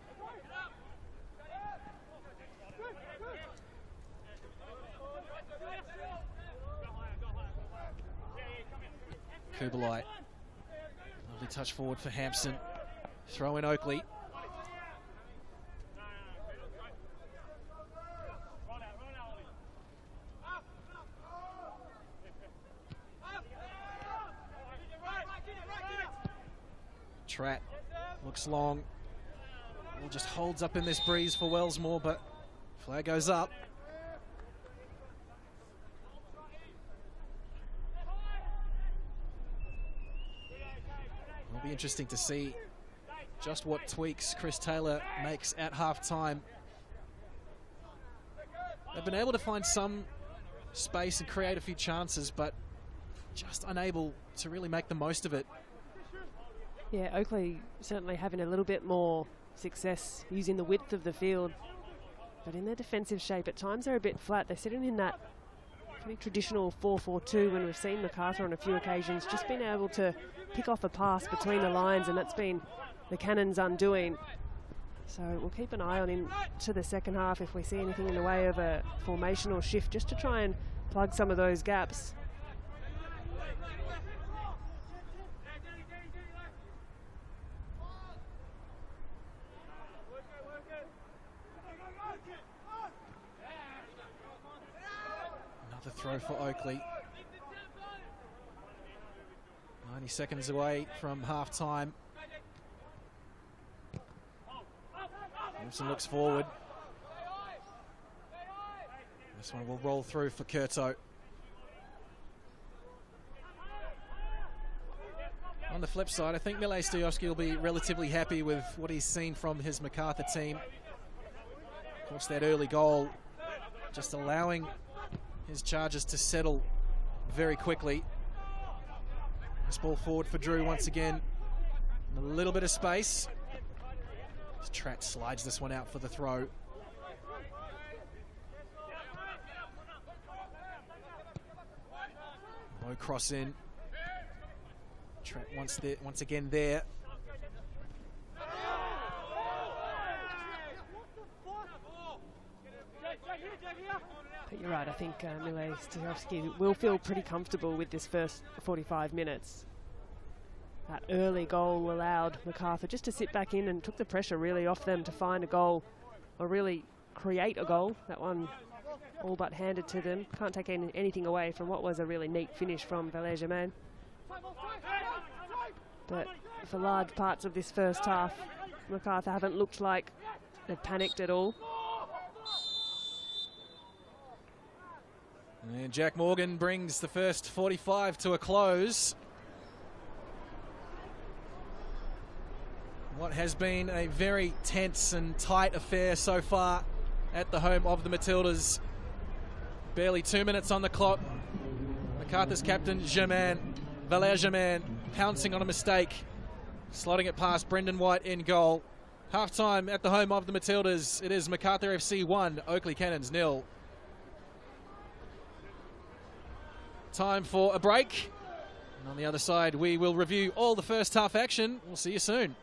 Kubalai, lovely touch forward for Hampson. Throw in Oakleigh. Tratt looks long. Ball just holds up in this breeze for Wellsmore, but flag goes up. It'll be interesting to see just what tweaks Chris Taylor makes at half-time. They've been able to find some space and create a few chances, but just unable to really make the most of it. Yeah, Oakleigh certainly having a little bit more success using the width of the field, but in their defensive shape at times they're a bit flat. They're sitting in that pretty traditional 4-4-2 when we've seen Macarthur on a few occasions just been able to pick off a pass between the lines, and that's been the Cannons' undoing. So we'll keep an eye on into the second half if we see anything in the way of a formational shift, just to try and plug some of those gaps. Another throw for Oakleigh. 90 seconds away from half-time. Wilson looks forward. This one will roll through for Curto. On the flip side, I think Mile Stojovski will be relatively happy with what he's seen from his Macarthur team. Of course, that early goal just allowing his charges to settle very quickly. This ball forward for Drew once again. A little bit of space. Tratt slides this one out for the throw. Low cross in. Tratt once again there. But you're right, I think Mile Stojovski will feel pretty comfortable with this first 45 minutes. That early goal allowed Macarthur just to sit back in and took the pressure really off them to find a goal or really create a goal. That one all but handed to them. Can't take anything away from what was a really neat finish from Valère-Germain. But for large parts of this first half, Macarthur haven't looked like they've panicked at all. And Jack Morgan brings the first 45 to a close. What has been a very tense and tight affair so far at the home of the Matildas. Barely 2 minutes on the clock. Macarthur's captain, Valère-Germain, pouncing on a mistake, slotting it past Brendan White in goal. Half-time at the home of the Matildas. It is Macarthur FC 1, Oakleigh Cannons 0. Time for a break. And on the other side, we will review all the first half action. We'll see you soon.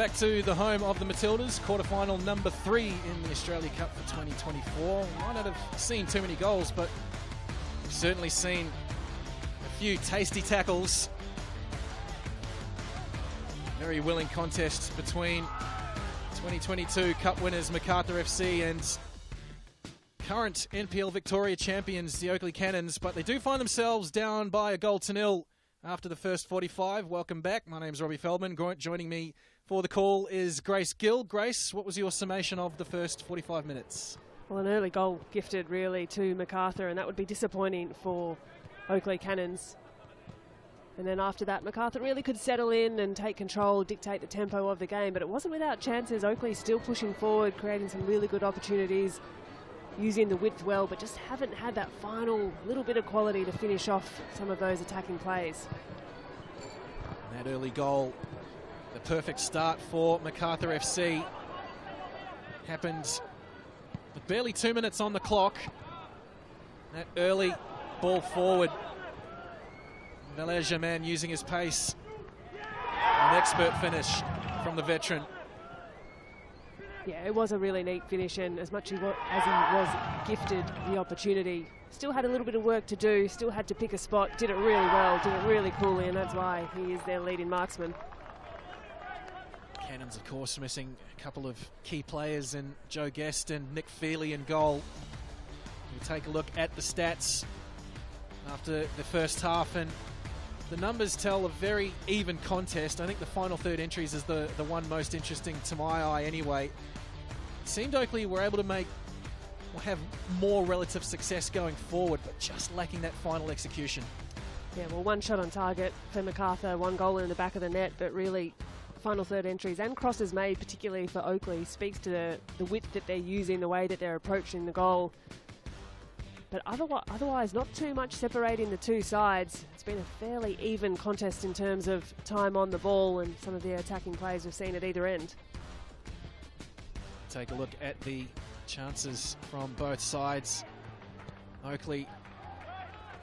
back to the home of the Matildas, quarterfinal number 3 in the Australia Cup for 2024. Might not have seen too many goals, but we've certainly seen a few tasty tackles. Very willing contest between 2022 Cup winners Macarthur FC and current NPL Victoria champions, the Oakleigh Cannons, but they do find themselves down by a 1-0 after the first 45. Welcome back. My name's Robbie Feldman. Joining me for the call is Grace Gill. Grace, what was your summation of the first 45 minutes? Well, an early goal gifted really to Macarthur, and that would be disappointing for Oakleigh Cannons. And then after that, Macarthur really could settle in and take control, dictate the tempo of the game, but it wasn't without chances. Oakleigh still pushing forward, creating some really good opportunities, using the width well, but just haven't had that final little bit of quality to finish off some of those attacking plays. That early goal, the perfect start for Macarthur FC, happened with barely 2 minutes on the clock. That early ball forward, Valère Germain using his pace. An expert finish from the veteran. Yeah, it was a really neat finish, and as much as he was gifted the opportunity, still had a little bit of work to do, still had to pick a spot, did it really well, did it really coolly, and that's why he is their leading marksman. Cannons, of course, missing a couple of key players in Joe Guest and Nick Feely in goal. We take a look at the stats after the first half, and the numbers tell a very even contest. I think the final third entries is the one most interesting to my eye anyway. It seemed Oakleigh were able to have more relative success going forward, but just lacking that final execution. Yeah, well, one shot on target for Macarthur, one goal in the back of the net, but really final third entries and crosses made, particularly for Oakleigh, speaks to the width that they're using, the way that they're approaching the goal. But otherwise, not too much separating the two sides. It's been a fairly even contest in terms of time on the ball and some of the attacking plays we've seen at either end. Take a look at the chances from both sides. Oakleigh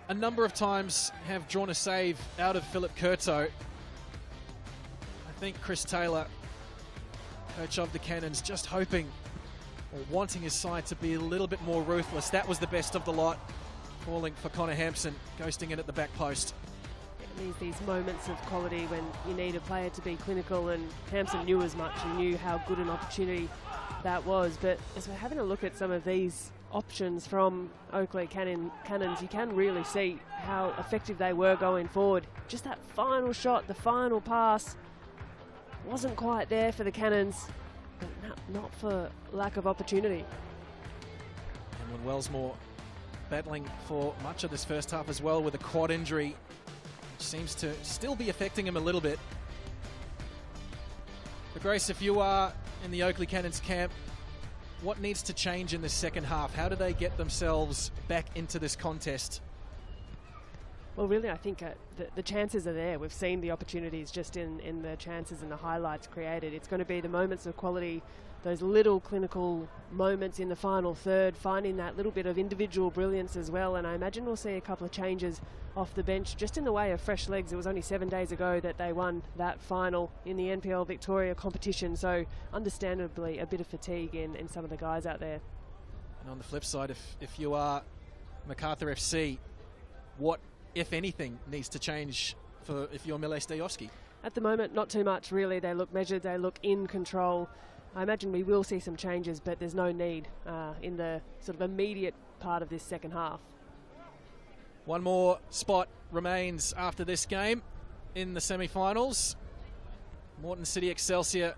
a number of times have drawn a save out of Philip Curto. I think Chris Taylor, coach of the Cannons, just hoping or wanting his side to be a little bit more ruthless. That was the best of the lot, falling for Connor Hampson, ghosting in at the back post. It needs these moments of quality when you need a player to be clinical, and Hampson knew as much and knew how good an opportunity that was. But as we're having a look at some of these options from Oakleigh Cannons, you can really see how effective they were going forward. Just that final shot, the final pass, wasn't quite there for the Cannons, but not for lack of opportunity. And when Wellsmore battling for much of this first half as well with a quad injury, which seems to still be affecting him a little bit. But Grace, if you are in the Oakleigh Cannons camp, what needs to change in the second half? How do they get themselves back into this contest? Well, really, I think the chances are there. We've seen the opportunities just in the chances and the highlights created. It's going to be the moments of quality, those little clinical moments in the final third, finding that little bit of individual brilliance as well. And I imagine we'll see a couple of changes off the bench, just in the way of fresh legs. It was only 7 days ago that they won that final in the NPL Victoria competition. So understandably, a bit of fatigue in some of the guys out there. And on the flip side, if you are Macarthur FC, what, if anything, needs to change if you're Mile Stejovski? At the moment, not too much really. They look measured, they look in control. I imagine we will see some changes, but there's no need in the sort of immediate part of this second half. One more spot remains after this game in the semi-finals. Moreton City Excelsior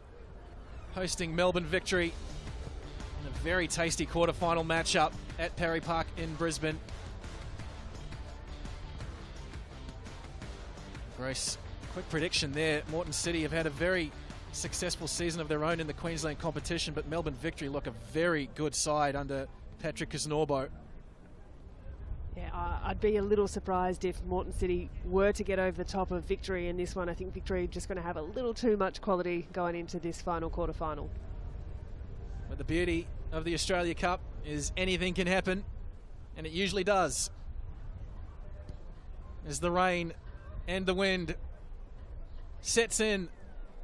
hosting Melbourne Victory in a very tasty quarter-final matchup at Perry Park in Brisbane. Grace, quick prediction there. Moreton City have had a very successful season of their own in the Queensland competition, but Melbourne Victory look a very good side under Patrick Kisnorbo. Yeah, I'd be a little surprised if Moreton City were to get over the top of Victory in this one. I think Victory just going to have a little too much quality going into this final quarter-final. But the beauty of the Australia Cup is anything can happen, and it usually does. As the rain and the wind sets in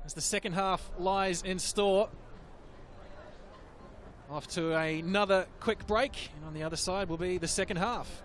as the second half lies in store. Off to another quick break, and on the other side will be the second half.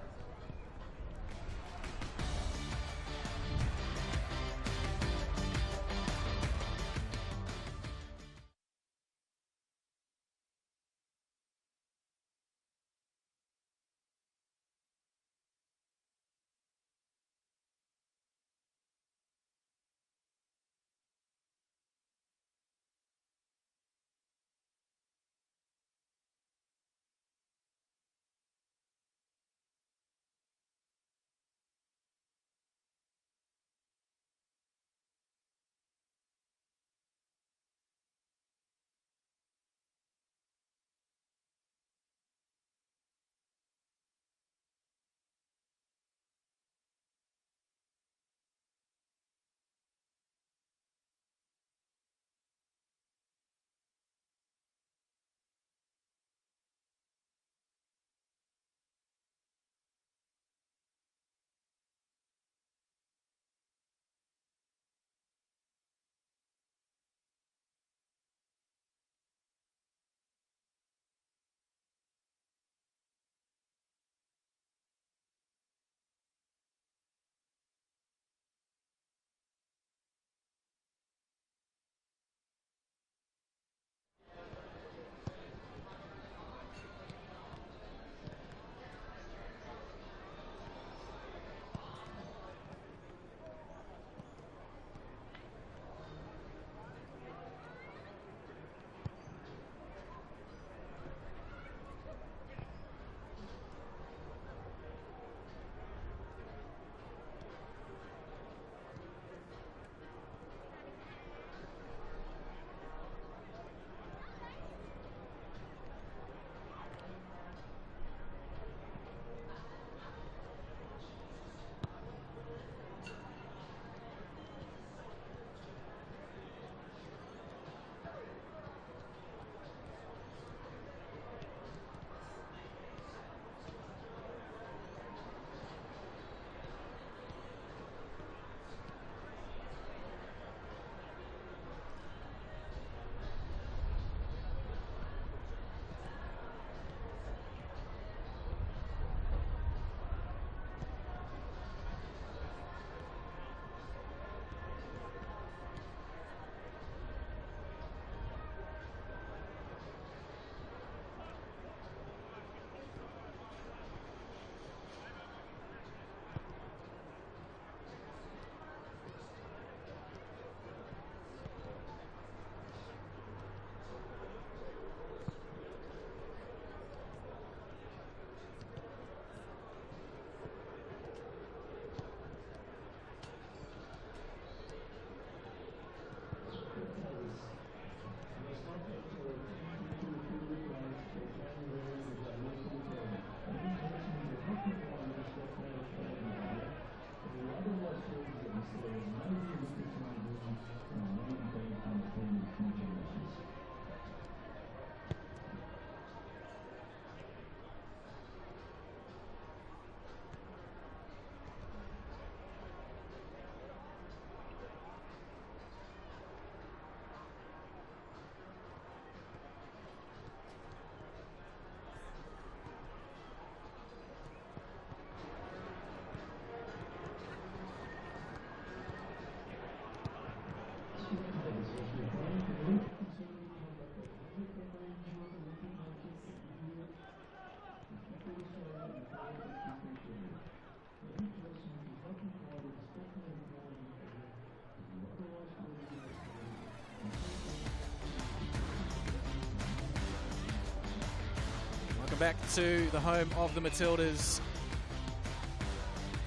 Back to the home of the Matildas,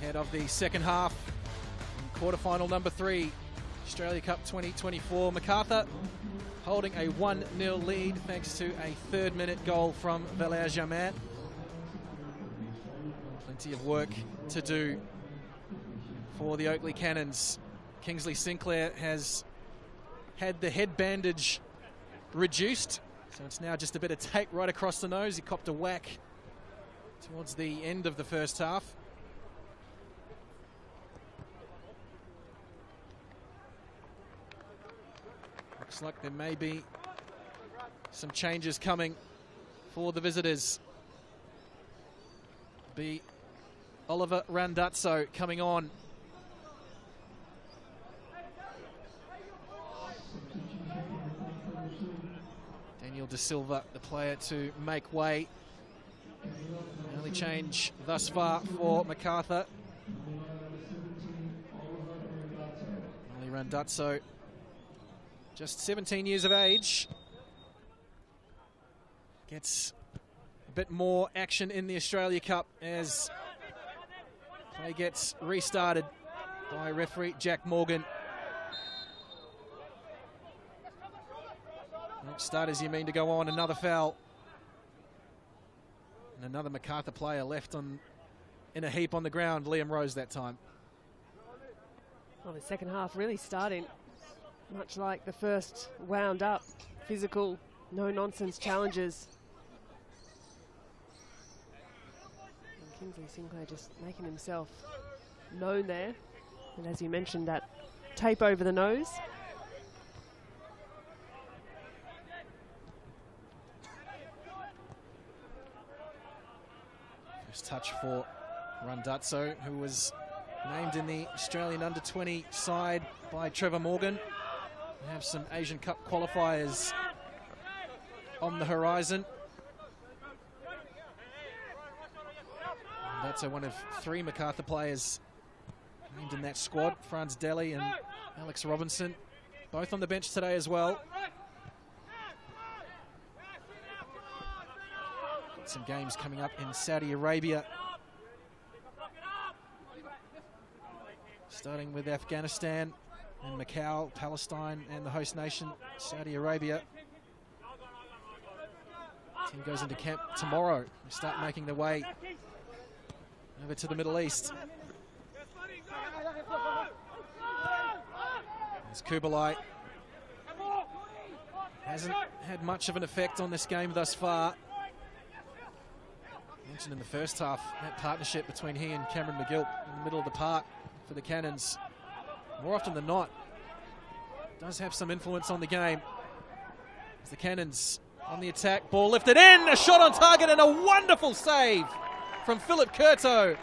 ahead of the second half, quarterfinal number 3, Australia Cup 2024. Macarthur holding a 1-0 lead thanks to a third-minute goal from Valère Germain. Plenty of work to do for the Oakleigh Cannons. Kingsley Sinclair has had the head bandage reduced, so it's now just a bit of tape right across the nose. He copped a whack towards the end of the first half. Looks like there may be some changes coming for the visitors. Be Oliver Randazzo coming on. Daniel De Silva, the player to make way. The only change thus far for Macarthur. Oli Randazzo, just 17 years of age, gets a bit more action in the Australia Cup as play gets restarted by referee Jack Morgan. Starters, you mean to go on. Another foul. And another Macarthur player left in a heap on the ground. Liam Rose that time. Well, the second half really starting much like the first, wound up, physical, no-nonsense challenges. And Kingsley Sinclair just making himself known there. And as you mentioned, that tape over the nose. First touch for Randazzo, who was named in the Australian under-20 side by Trevor Morgan. We have some Asian Cup qualifiers on the horizon. Randazzo, one of three Macarthur players named in that squad. Franz Deli and Alex Robinson, both on the bench today as well. Got some games coming up in Saudi Arabia, starting with Afghanistan and Macau, Palestine, and the host nation, Saudi Arabia. Team goes into camp tomorrow. They start making their way over to the Middle East. As Kubalai hasn't had much of an effect on this game thus far. Mentioned in the first half, that partnership between he and Cameron McGill in the middle of the park for the Cannons, more often than not, does have some influence on the game. As the Cannons on the attack, ball lifted in, a shot on target and a wonderful save from Philip Curto.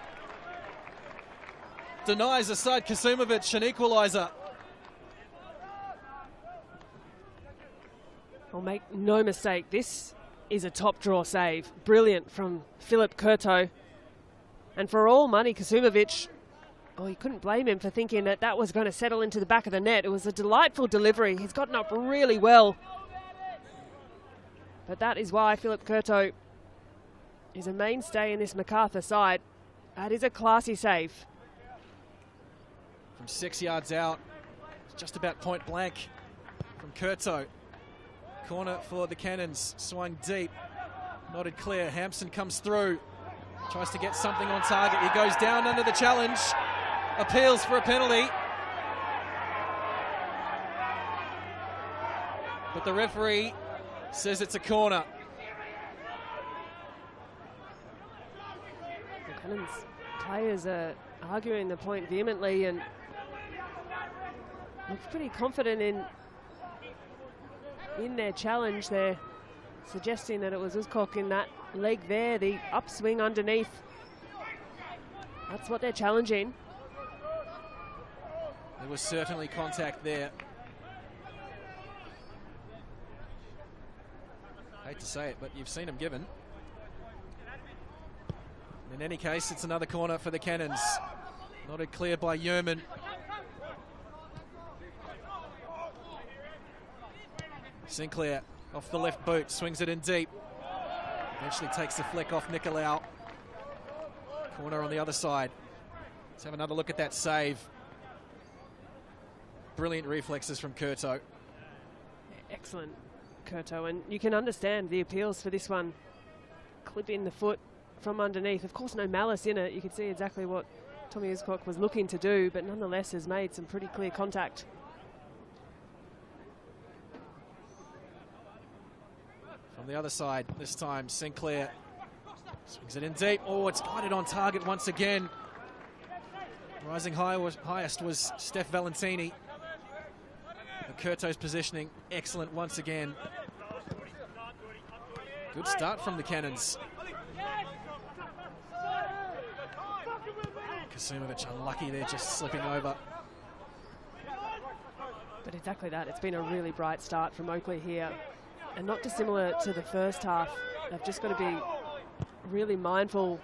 Denies Asad Kasumovic an equaliser. Well, make no mistake, this is a top draw save. Brilliant from Philip Curto. And for all money, Kasumovic, oh, you couldn't blame him for thinking that that was going to settle into the back of the net. It was a delightful delivery. He's gotten up really well. But that is why Philip Curto is a mainstay in this Macarthur side. That is a classy save. From 6 yards out, just about point blank from Curto. Corner for the Cannons, swung deep, nodded clear. Hampson comes through, tries to get something on target. He goes down under the challenge, appeals for a penalty. But the referee says it's a corner. The Cannons players are arguing the point vehemently and look pretty confident in their challenge. They're suggesting that it was Uzkok in that leg there, the upswing underneath. That's what they're challenging. There was certainly contact there. Hate to say it, but you've seen him given. In any case, it's another corner for the Cannons. Nodded clear by Yeoman. Sinclair off the left boot, swings it in deep. Eventually takes the flick off Nicolau. Corner on the other side. Let's have another look at that save. Brilliant reflexes from Curto. Excellent, Curto, and you can understand the appeals for this one. Clip in the foot from underneath. Of course, no malice in it. You can see exactly what Tommy Uzkok was looking to do, but nonetheless has made some pretty clear contact. From the other side, this time Sinclair swings it in deep. Oh, it's guided on target once again. Rising highest was Steph Valentini. Curto's positioning, excellent once again. Good start from the Cannons. Kasumovic unlucky there, just slipping over. But exactly that, it's been a really bright start from Oakleigh here. And not dissimilar to the first half. They've just got to be really mindful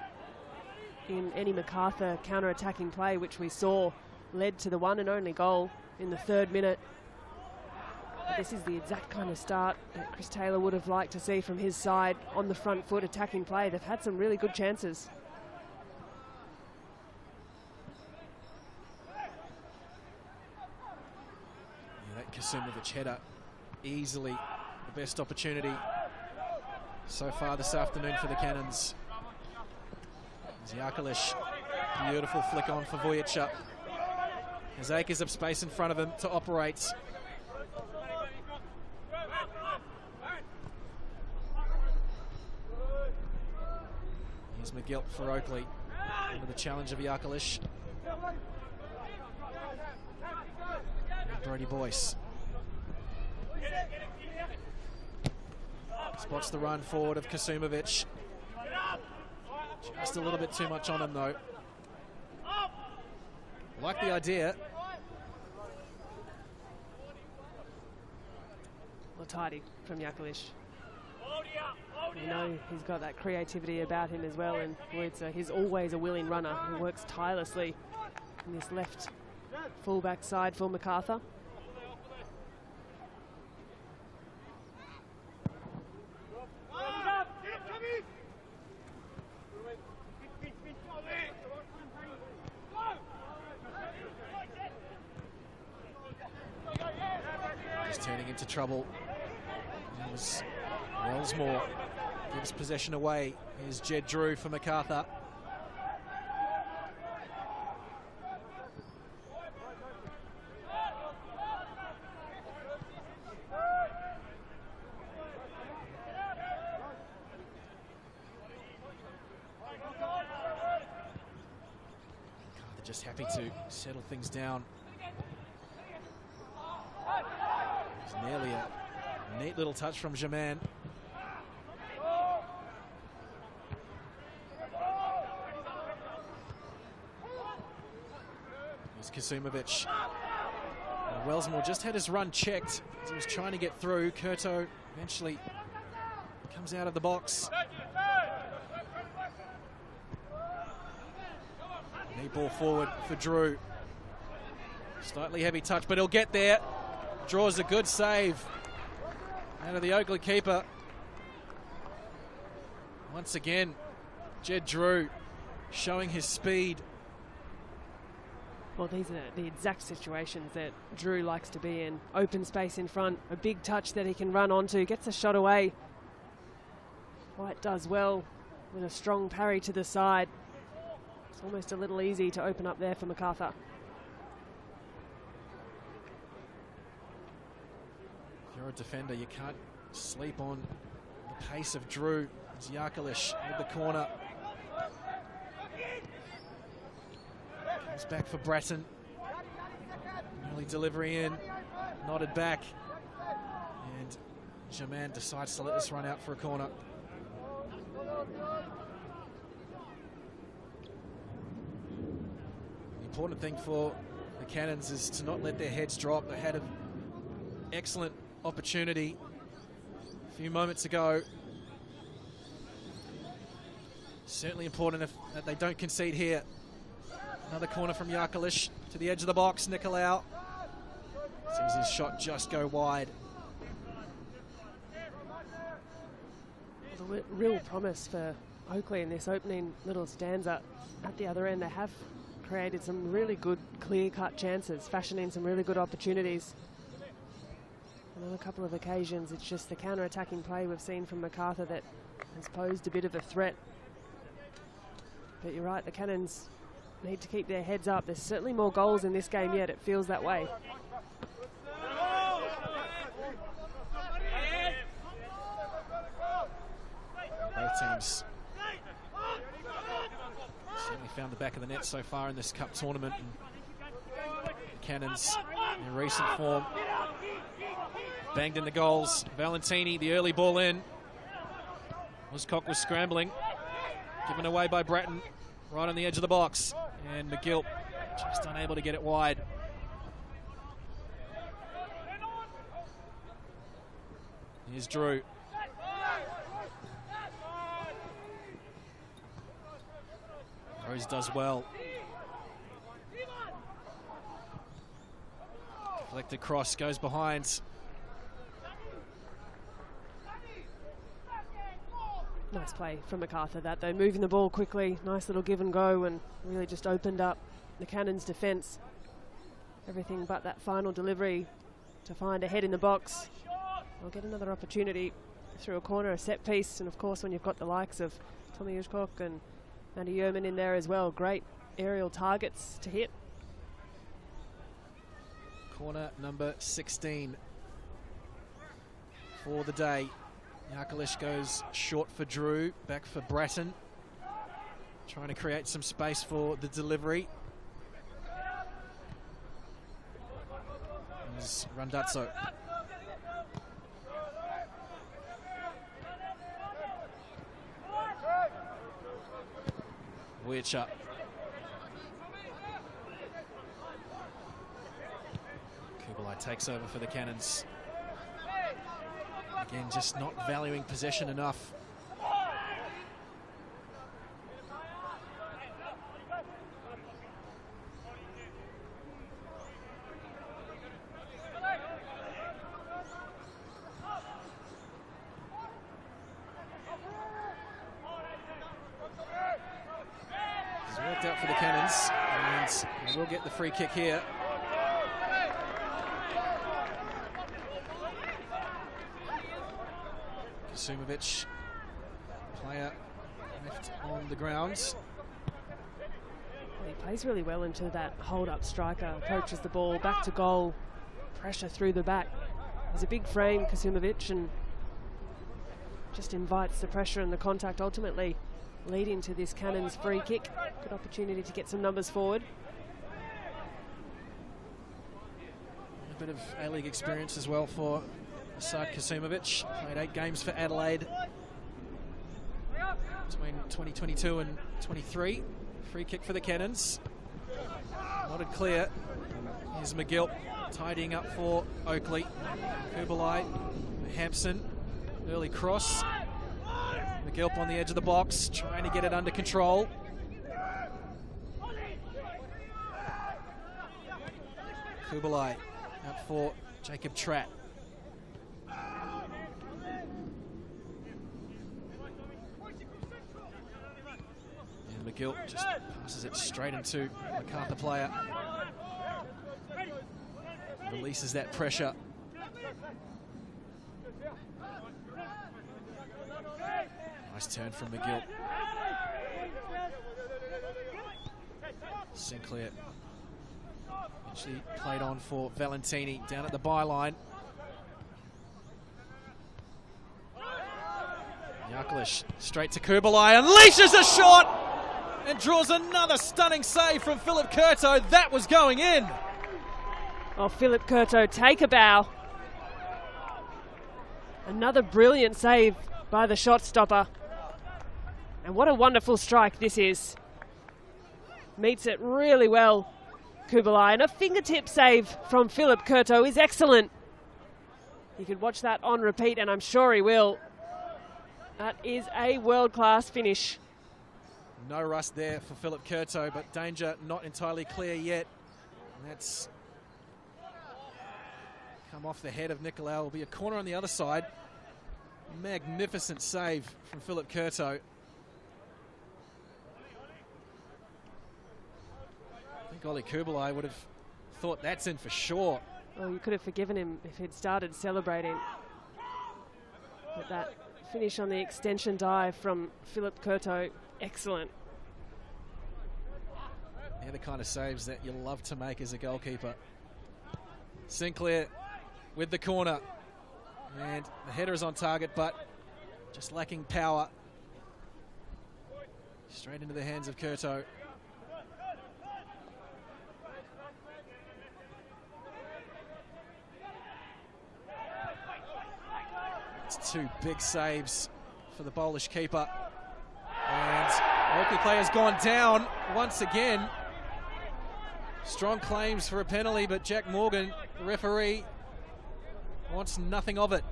in any Macarthur counter-attacking play, which we saw led to the one and only goal in the 3rd minute. But this is the exact kind of start that Chris Taylor would have liked to see from his side on the front foot attacking play. They've had some really good chances. Yeah, that Kasumovic header, easily the best opportunity so far this afternoon for the Cannons. Oakleigh, beautiful flick on for Vujica. Has acres of space in front of him to operate. Here's McGilt for Oakleigh under the challenge of Oakleigh. Brody Boyce spots the run forward of Kasumovic. Just a little bit too much on him though. Like the idea. Well, tidy from Oakleigh. You know he's got that creativity about him as well, and he's always a willing runner who works tirelessly in this left full-back side for Macarthur. Just turning into trouble. It was Wellsmore gives possession away. Here's Jed Drew for Macarthur. Macarthur just happy to settle things down. It's nearly a neat little touch from Jaman. Here's Kasumovic. Wellsmore just had his run checked as he was trying to get through. Curto eventually comes out of the box. Knee ball forward for Drew. Slightly heavy touch, but he'll get there. Draws a good save out of the Oakleigh keeper. Once again, Jed Drew showing his speed. Well, these are the exact situations that Drew likes to be in. Open space in front, a big touch that he can run onto, gets a shot away. White does well with a strong parry to the side. It's almost a little easy to open up there for Macarthur. If you're a defender, you can't sleep on the pace of Drew. It's Oakleigh with the corner. Comes back for Bratton. Early delivery in, nodded back. And Jaman decides to let this run out for a corner. The important thing for the Cannons is to not let their heads drop. They had an excellent opportunity a few moments ago. Certainly important that they don't concede here. Another corner from Oakleigh to the edge of the box. Nicolau sees his shot just go wide. Well, the real promise for Oakleigh in this opening little stanza at the other end, they have created some really good clear-cut chances, fashioning some really good opportunities. And on a couple of occasions, it's just the counter-attacking play we've seen from Macarthur that has posed a bit of a threat. But you're right, the Cannons need to keep their heads up. There's certainly more goals in this game yet. It feels that way. Both teams certainly found the back of the net so far in this cup tournament. And Cannons in recent form banged in the goals. Valentini, the early ball in. Wooscock was scrambling. Given away by Bratton. Right on the edge of the box. And McGill just unable to get it wide. Here's Drew. Rose does well. Deflected cross, goes behind. Nice play from Macarthur that though, moving the ball quickly, nice little give and go, and really just opened up the Cannons' defence. Everything but that final delivery to find a head in the box. I'll get another opportunity through a corner, a set piece, and of course when you've got the likes of Tommy Wooscock and Matty Yeoman in there as well, great aerial targets to hit. Corner number 16 for the day. Oakleigh goes short for Drew, back for Bratton. Trying to create some space for the delivery. There's Randazzo. Wheelchair. Kubalai takes over for the Cannons. Again, just not valuing possession enough. It's worked out for the Cannons, and they will get the free kick here. Kasumovic, player left on the ground. He plays really well into that hold-up striker, approaches the ball, back to goal, pressure through the back. He's a big frame, Kasumovic, and just invites the pressure and the contact, ultimately leading to this Cannons free kick. Good opportunity to get some numbers forward. A bit of A-League experience as well for Asad Kasumovic. Played 8 games for Adelaide between 2022 and 23. Free kick for the Cannons. Nodded clear. Here's McGill tidying up for Oakleigh. Kubalai, Hampson, early cross. McGill on the edge of the box, trying to get it under control. Kubalai out for Jacob Tratt. And McGill just passes it straight into Macarthur player. Releases that pressure. Nice turn from McGill. Sinclair actually played on for Valentini down at the byline. Oakleigh straight to Kubalai, unleashes a shot and draws another stunning save from Philip Curto. That was going in. Oh, Philip Curto, take a bow. Another brilliant save by the shot stopper. And what a wonderful strike this is. Meets it really well, Kubalai. And a fingertip save from Philip Curto is excellent. You could watch that on repeat, and I'm sure he will. That is a world-class finish. No rust there for Philip Curto, but danger not entirely clear yet. And that's come off the head of Nicolau. Will be a corner on the other side. Magnificent save from Philip Curto. I think Ollie Kubalai would have thought that's in for sure. Well, you could have forgiven him if he'd started celebrating. But that finish on the extension dive from Philip Curto, excellent. They're the kind of saves that you love to make as a goalkeeper. Sinclair with the corner. And the header is on target, but just lacking power. Straight into the hands of Curto. 2 big saves for the Polish keeper. And Oakleigh player's gone down once again. Strong claims for a penalty, but Jack Morgan, the referee, wants nothing of it.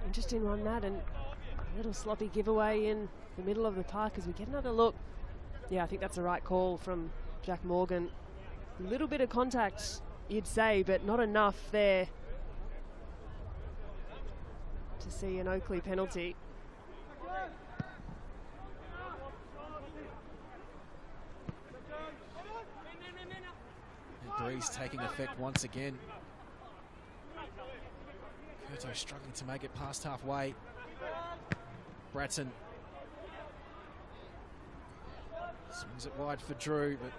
Interesting one, that, and a little sloppy giveaway in the middle of the park as we get another look. Yeah, I think that's the right call from Jack Morgan. A little bit of contact, you'd say, but not enough there to see an Oakleigh penalty. And breeze taking effect once again. Curto struggling to make it past halfway. Bratton swings it wide for Drew, but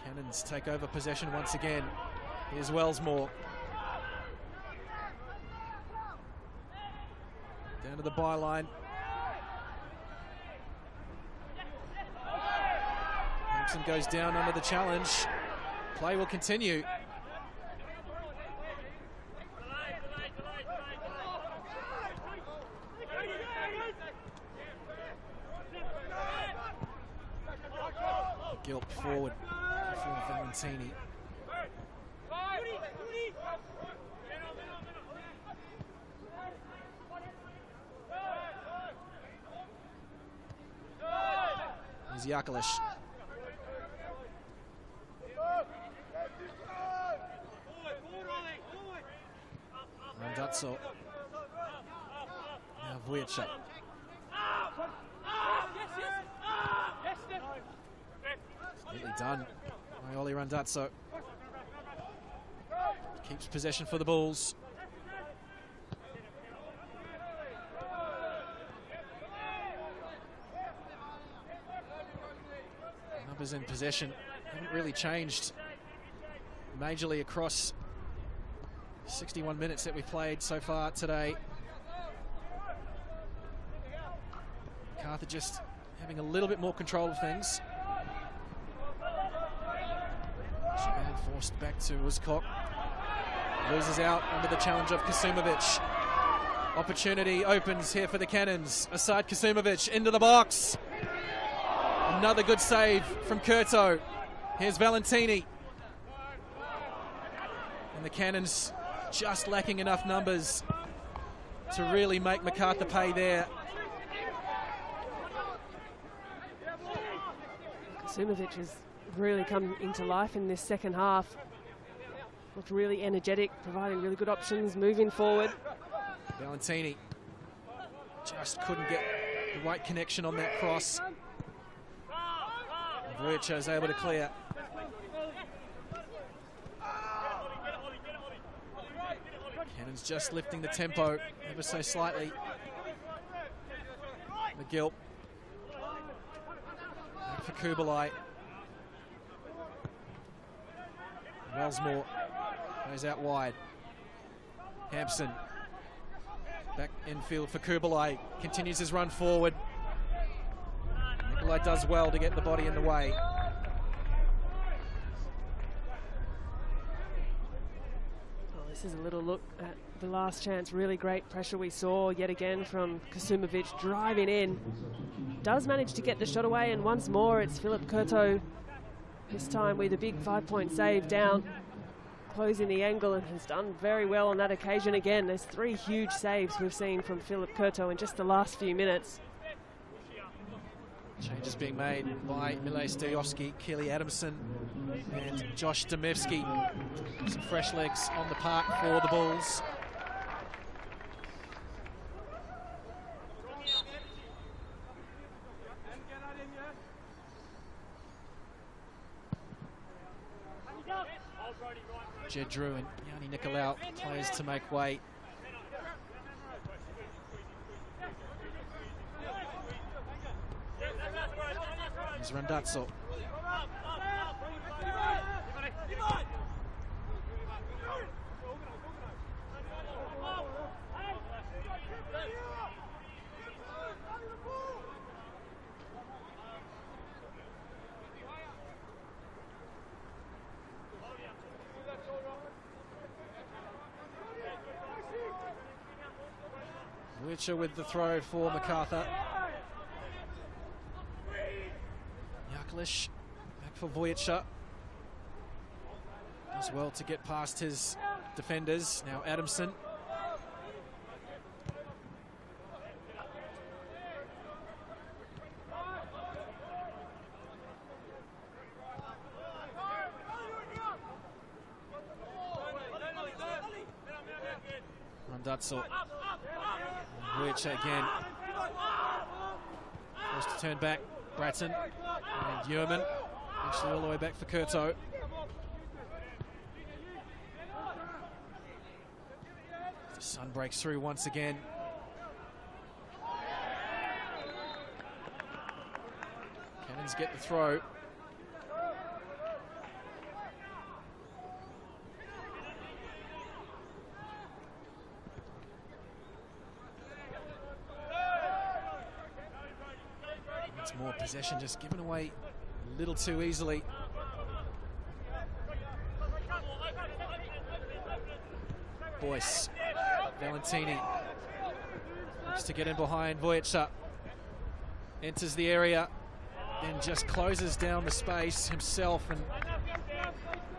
Cannons take over possession once again. Here's Wellsmore. Down to the byline. Hampson goes down under the challenge. Play will continue. Gilp forward for Valentini. Here's Yakalish. Randazzo. Now Vujacic. Neatly done by Ollie Randazzo. Keeps possession for the Bulls. Numbers in possession haven't really changed majorly across 61 minutes that we've played so far today. Macarthur just having a little bit more control of things. Shaban forced back to Uzkok. Loses out under the challenge of Kasumovic. Opportunity opens here for the Cannons. Aside Kasumovic into the box. Another good save from Curto. Here's Valentini. And the Cannons just lacking enough numbers to really make Macarthur pay there. Kasumovic has really come into life in this second half. Looked really energetic, providing really good options, moving forward. Valentini just couldn't get the right connection on that cross. Vujacic is able to clear. Cannons just lifting the tempo ever so slightly. McGill. Back for Kubalai. Wellsmore goes out wide. Hampson back infield for Kubalai. Continues his run forward. Nikolai does well to get the body in the way. Oh, this is a little look at the last chance. Really great pressure we saw yet again from Kasumovic driving in. Does manage to get the shot away, and once more it's Philip Curto, this time with a big 5-point save down, closing the angle, and has done very well on that occasion again. There's 3 huge saves we've seen from Philip Curto in just the last few minutes. Changes being made by Milej Stojovski, Keely Adamson and Josh Demevsky. Some fresh legs on the park for the Bulls. Jed Drew and Yanni Nicolau, players to make way. Here's Randazzo. Witcher with the throw for Macarthur. Oakleigh back for Voyager. Does well to get past his defenders. Now Adamson. Dutzel. Voyager again. Forced to turn back. Bratton and Yeoman. Actually all the way back for Curto. The sun breaks through once again. Cannons get the throw. More possession just given away a little too easily. Boyce, Valentini looks to get in behind Voyager. Enters the area and just closes down the space himself and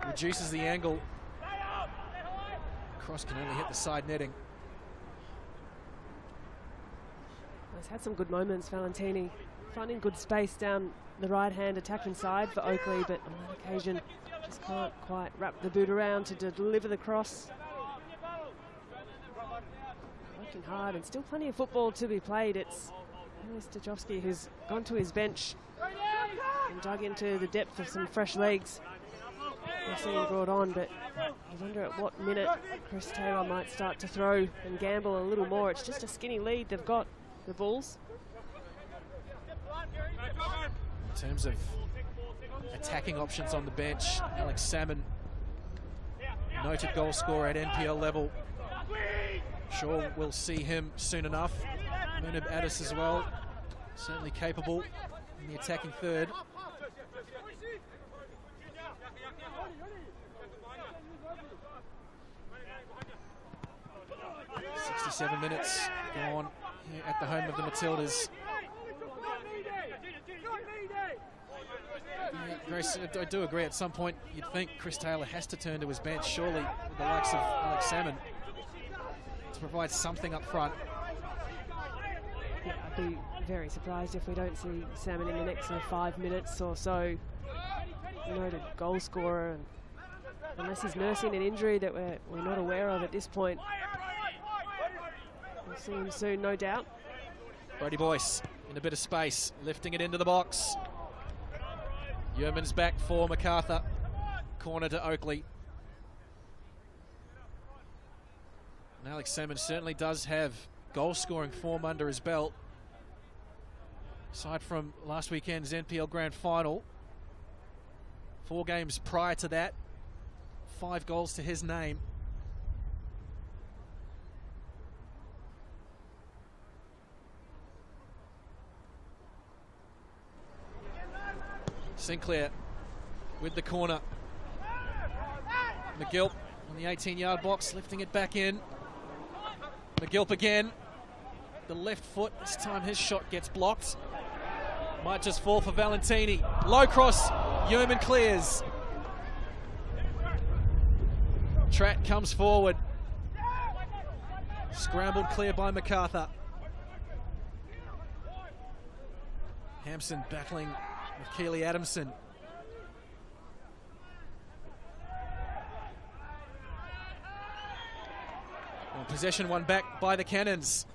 reduces the angle. Cross can only hit the side netting. He's had some good moments, Valentini. Finding good space down the right-hand attacking side for Oakleigh, but on that occasion just can't quite wrap the boot around to deliver the cross. Working hard and still plenty of football to be played. It's Stajovski who's gone to his bench and dug into the depth of some fresh legs. We've seen him brought on, but I wonder at what minute Chris Taylor might start to throw and gamble a little more. It's just a skinny lead they've got, the Bulls. In terms of attacking options on the bench, Alex Salmon, noted goal scorer at NPL level. Sure we'll see him soon enough. Munib Addis as well, certainly capable in the attacking third. "67 minutes gone here at the home of the Matildas." Grace, I do agree, at some point you'd think Chris Taylor has to turn to his bench, surely, with the likes of Alex Salmon, to provide something up front. Yeah, I'd be very surprised if we don't see Salmon in the next 5 minutes or so. Noted goal scorer, and unless he's nursing an injury that we're not aware of at this point. We'll see him soon, no doubt. Brody Boyce in a bit of space, lifting it into the box. Yeoman's back for Macarthur. Corner to Oakleigh. And Alex Salmon certainly does have goal-scoring form under his belt. Aside from last weekend's NPL Grand Final, 4 games prior to that, 5 goals to his name. Sinclair with the corner. McGilp on the 18-yard box, lifting it back in. McGilp again. The left foot, this time his shot gets blocked. Might just fall for Valentini. Low cross, Yeoman clears. Tratt comes forward. Scrambled clear by Macarthur. Hampson battling with Keely Adamson. Well, possession won back by the Cannons.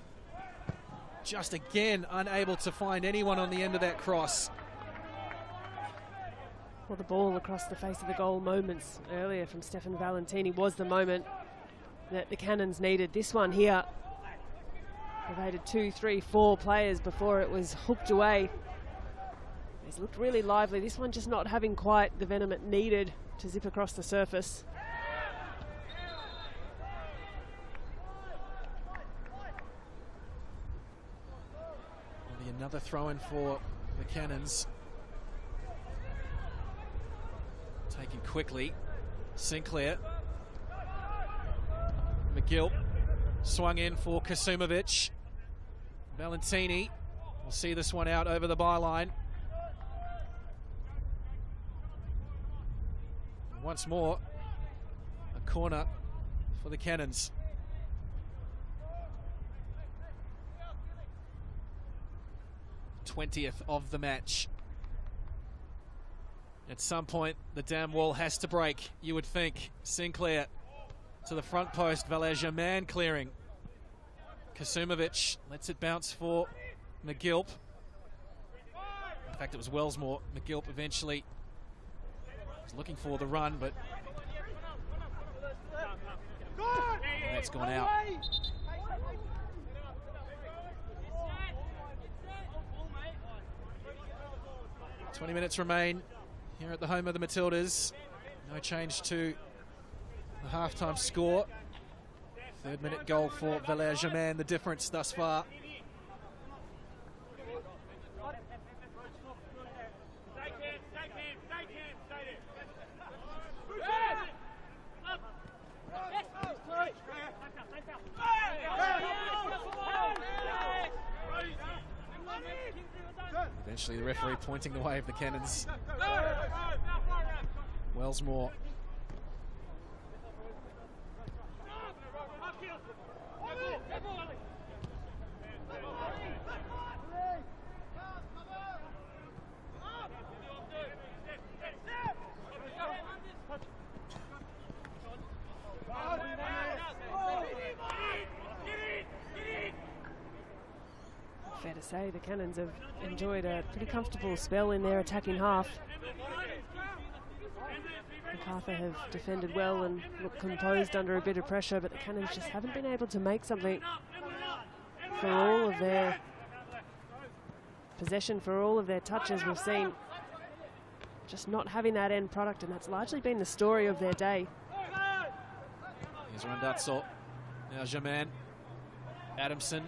Just again unable to find anyone on the end of that cross. Well, the ball across the face of the goal moments earlier from Stefan Valentini was the moment that the Cannons needed. This one here, they waited 2, 3, 4 players before it was hooked away. He's looked really lively. This one just not having quite the venom it needed to zip across the surface. Will be another throw-in for the Cannons. Taken quickly. Sinclair. McGill swung in for Kasumovic. Valentini will see this one out over the byline. Once more, a corner for the Cannons. '20th of the match. At some point, the damn wall has to break, you would think. Sinclair to the front post, Valère-Germain clearing. Kasumovic lets it bounce for McGilp. In fact, it was Wellsmore. McGilp eventually was looking for the run, but that's gone out. 20 minutes remain here at the home of the Matildas. No change to the halftime score. Third-minute goal for Valère-Germain, the difference thus far. Eventually the referee pointing the way of the Cannons. Wellsmore. Fair to say the Cannons have enjoyed a pretty comfortable spell in their attacking half. Macarthur have defended well and looked composed under a bit of pressure, but the Cannons just haven't been able to make something for all of their possession, for all of their touches. We've seen just not having that end product, and that's largely been the story of their day. Here's Randazzo. Now Germain. Adamson.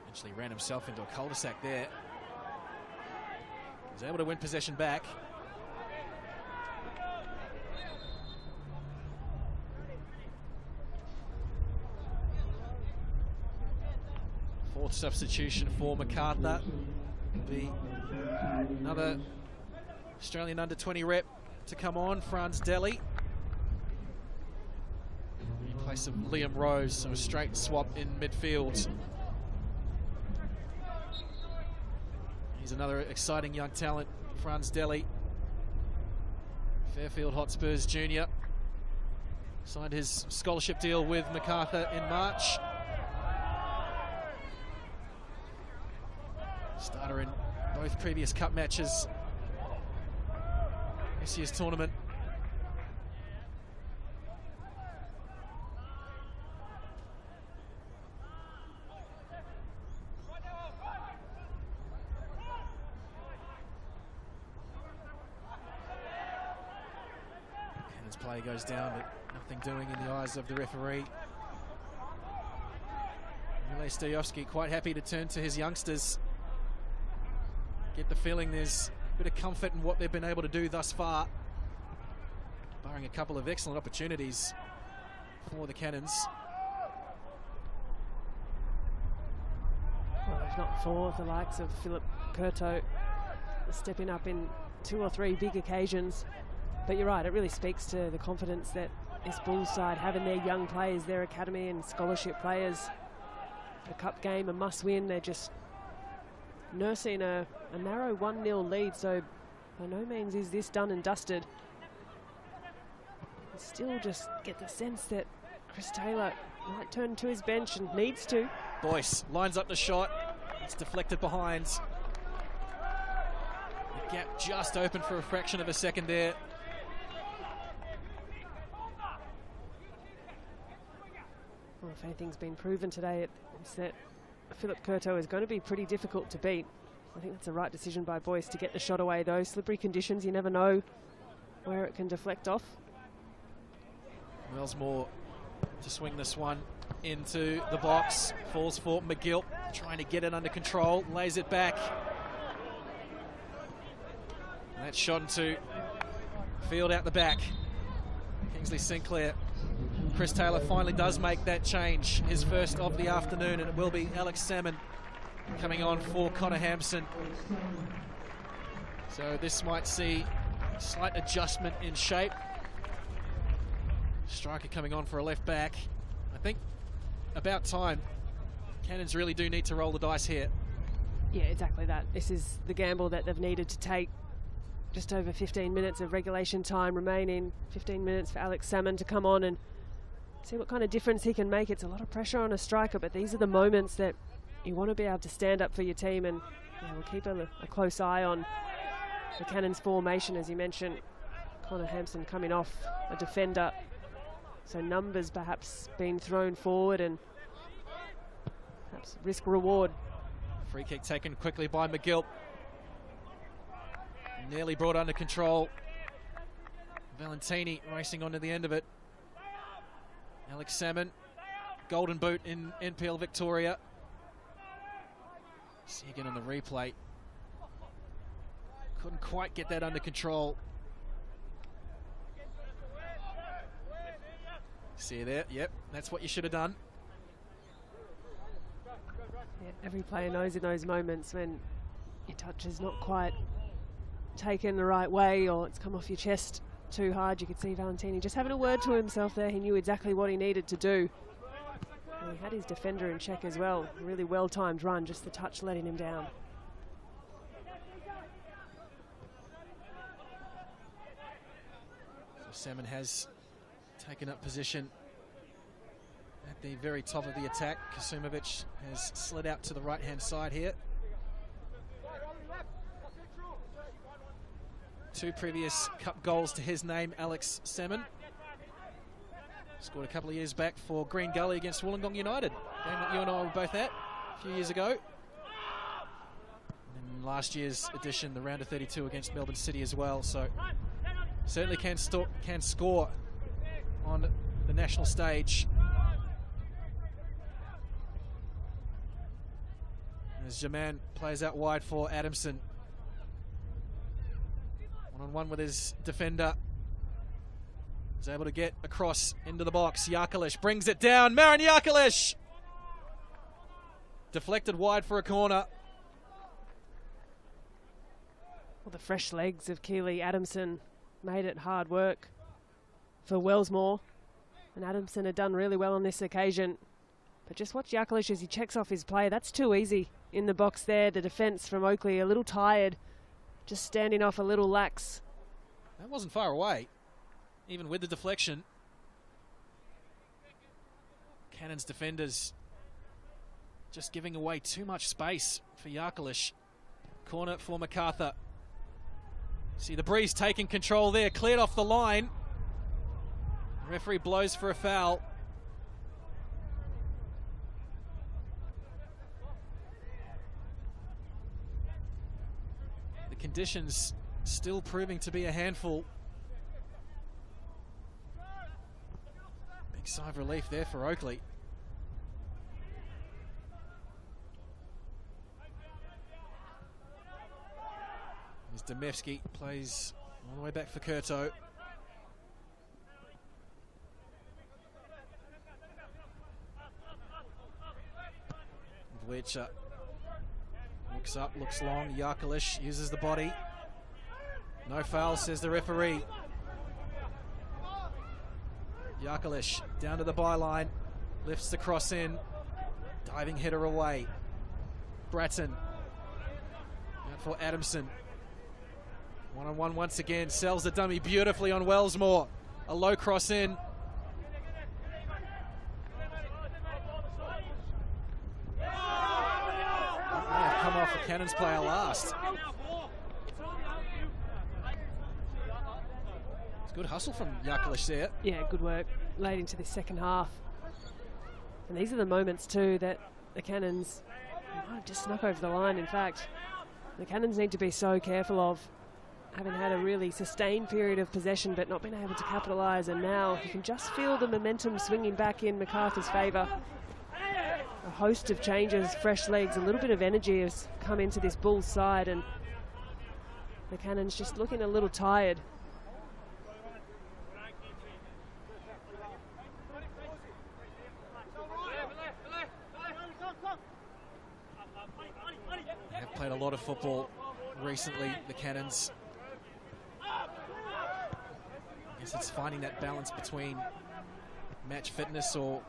Eventually ran himself into a cul-de-sac there. He's able to win possession back. Fourth substitution for Macarthur. Be another Australian under-20 rep to come on, Franz Deli. In place of Liam Rose, so a straight swap in midfield. He's another exciting young talent, Franz Deli. Fairfield Hotspurs junior. Signed his scholarship deal with Macarthur in March. Starter in both previous cup matches this year's tournament. Cannon's play goes down, but nothing doing in the eyes of the referee. Mile Stojovski quite happy to turn to his youngsters. Get the feeling there's a bit of comfort in what they've been able to do thus far, barring a couple of excellent opportunities for the Cannons. Well, if not for the likes of Philip Curto stepping up in 2 or 3 big occasions. But you're right, it really speaks to the confidence that this Bulls side have in their young players, their academy and scholarship players. A cup game, a must-win. They're just nursing a narrow 1-0 lead, so by no means is this done and dusted. You still just get the sense that Chris Taylor might turn to his bench and needs to. Boyce lines up the shot. It's deflected behind. The gap just open for a fraction of a second there. Well, if anything's been proven today, it's that Philip Curto is going to be pretty difficult to beat. I think that's the right decision by Boyce to get the shot away, though. Slippery conditions, you never know where it can deflect off. Wellsmore to swing this one into the box. Falls for McGilp, trying to get it under control. Lays it back. And that's shot into field out the back. Kingsley Sinclair. Chris Taylor finally does make that change, his first of the afternoon, and it will be Alex Salmon coming on for Connor Hampson. So this might see a slight adjustment in shape. Striker coming on for a left back. I think about time. Cannons really do need to roll the dice here. Yeah, exactly that. This is the gamble that they've needed to take. Just over 15 minutes of regulation time remaining. 15 minutes for Alex Salmon to come on and see what kind of difference he can make. It's a lot of pressure on a striker, but these are the moments that you want to be able to stand up for your team, and we'll keep a close eye on the Cannons formation, as you mentioned. Connor Hampson coming off a defender, so numbers perhaps being thrown forward and perhaps risk reward. Free kick taken quickly by McGill. Nearly brought under control. Valentini racing onto the end of it. Alex Salmon, golden boot in NPL Victoria. See again on the replay. Couldn't quite get that under control. See you there? Yep, that's what you should have done. Yeah, every player knows in those moments when your touch is not quite taken the right way or it's come off your chest too hard. You could see Valentini just having a word to himself there. He knew exactly what he needed to do. And he had his defender in check as well. Really well-timed run, just the touch letting him down. So Salmon has taken up position at the very top of the attack. Kasumovic has slid out to the right-hand side here. Two previous cup goals to his name, Alex Salmon. Scored a couple of years back for Green Gully against Wollongong United. Game that you and I were both at a few years ago. And last year's edition, the round of 32 against Melbourne City as well. So certainly can score on the national stage. As Jaman plays out wide for Adamson. One-on-one with his defender. He's able to get across into the box. Yarkalish brings it down. Marin Yarkalish! Deflected wide for a corner. Well, the fresh legs of Keely Adamson made it hard work for Wellsmore. And Adamson had done really well on this occasion. But just watch Yarkalish as he checks off his play. That's too easy in the box there. The defence from Oakleigh a little tired. Just standing off a little lax. That wasn't far away, even with the deflection. Cannons defenders just giving away too much space for Yarkalish. Corner for Macarthur. See the Breeze taking control there, cleared off the line. Referee blows for a foul. The conditions still proving to be a handful. Big sigh of relief there for Oakleigh. As Demevsky plays all the way back for Curto. Witcher looks up, looks long. Yarkalish uses the body. No foul, says the referee. Yarkalish down to the byline, lifts the cross in, diving header away. Bratton out for Adamson. One-on-one once again, sells the dummy beautifully on Wellsmore. A low cross in. That may have come off a Cannons player last. Good hustle from Yarkalish there. Yeah, good work late into the second half. And these are the moments too that the Cannons might have just snuck over the line. In fact, the Cannons need to be so careful of, having had a really sustained period of possession but not been able to capitalise, and now you can just feel the momentum swinging back in Macarthur's favour. A host of changes, fresh legs, a little bit of energy has come into this Bulls side, and the Cannons just looking a little tired. played a lot of football recently, the Cannons. I guess it's finding that balance between match fitness or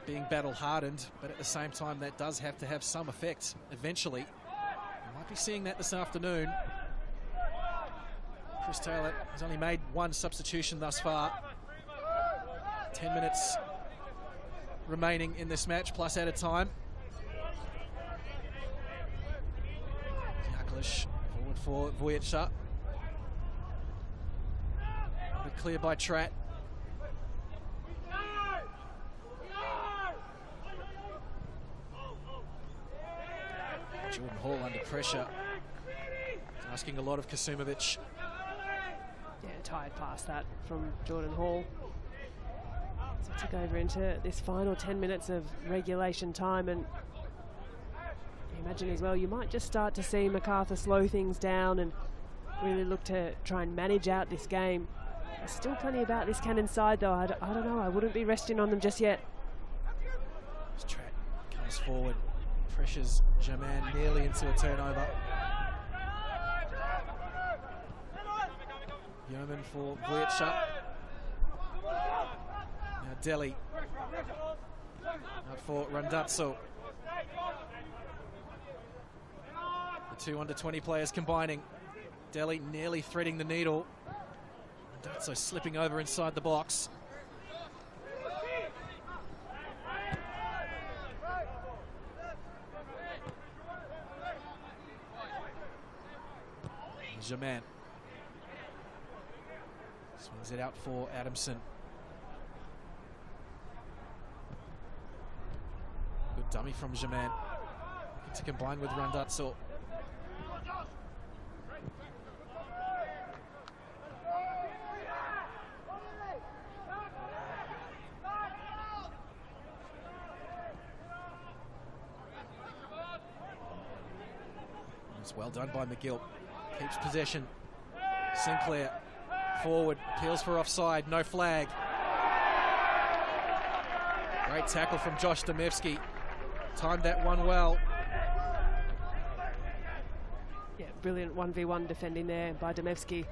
being battle hardened, but at the same time that does have to have some effect eventually. You might be seeing that this afternoon. Chris Taylor has only made one substitution thus far. 10 minutes remaining in this match, plus added time. Oakleigh forward for Vojica. But clear by Tratt. Jordan Hall under pressure. Asking a lot of Kasumovic. Yeah, tired past that from Jordan Hall. So took over into this final 10 minutes of regulation time, and you imagine as well you might just start to see Macarthur slow things down and really look to try and manage out this game. There's still plenty about this Cannon side though. I don't know, I wouldn't be resting on them just yet. As Tratt comes forward, pressures Germain nearly into a turnover. Yeoman for Vojica. Now Delhi out for Randazzo. The two under-20 players combining. Delhi nearly threading the needle. Randazzo slipping over inside the box. Germain swings it out for Adamson. Good dummy from Germain. Looking to combine with Randazzo. It's well done by McGill. Keeps possession. Sinclair forward, appeals for offside, no flag. Great tackle from Josh Demevsky. Timed that one well. Yeah, brilliant 1v1 defending there by Demevsky.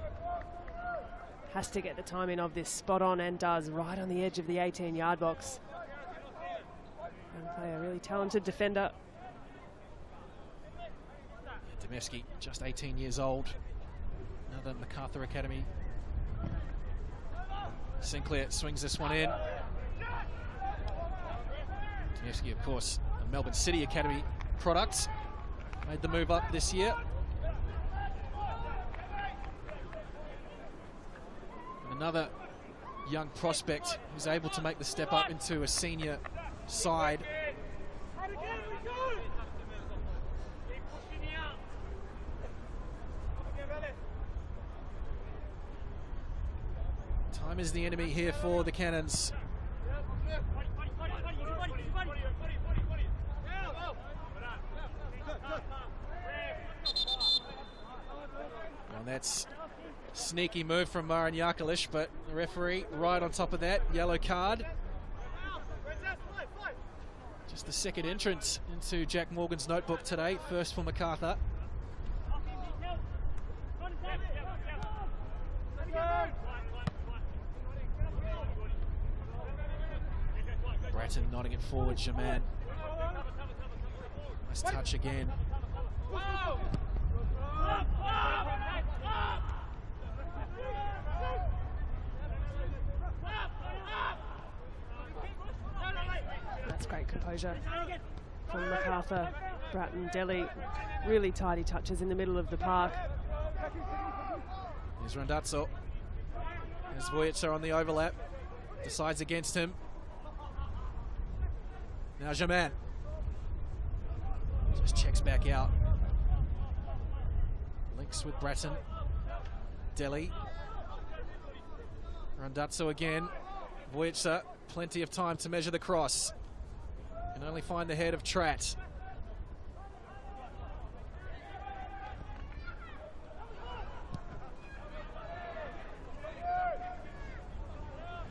Has to get the timing of this spot on, and does, right on the edge of the 18-yard box. Young player, really talented defender. Demevsky, just 18 years old. Another Macarthur Academy. Sinclair swings this one in. Demevsky, of course, a Melbourne City Academy product. Made the move up this year. And another young prospect who's able to make the step up into a senior side. Time is the enemy here for the Cannons. And that's sneaky move from Marin Oakleigh, but the referee right on top of that, yellow card. Just the second entrance into Jack Morgan's notebook today, first for Macarthur. Bratton nodding it forward, Germain. Nice touch again. That's great composure from Macarthur. Bratton, Delhi, really tidy touches in the middle of the park. Here's Randazzo. There's Vojica on the overlap. Decides against him. Now Germain. Just checks back out. Links with Bratton. Delhi. Randazzo again. Vojica, plenty of time to measure the cross. Can only find the head of Tratt.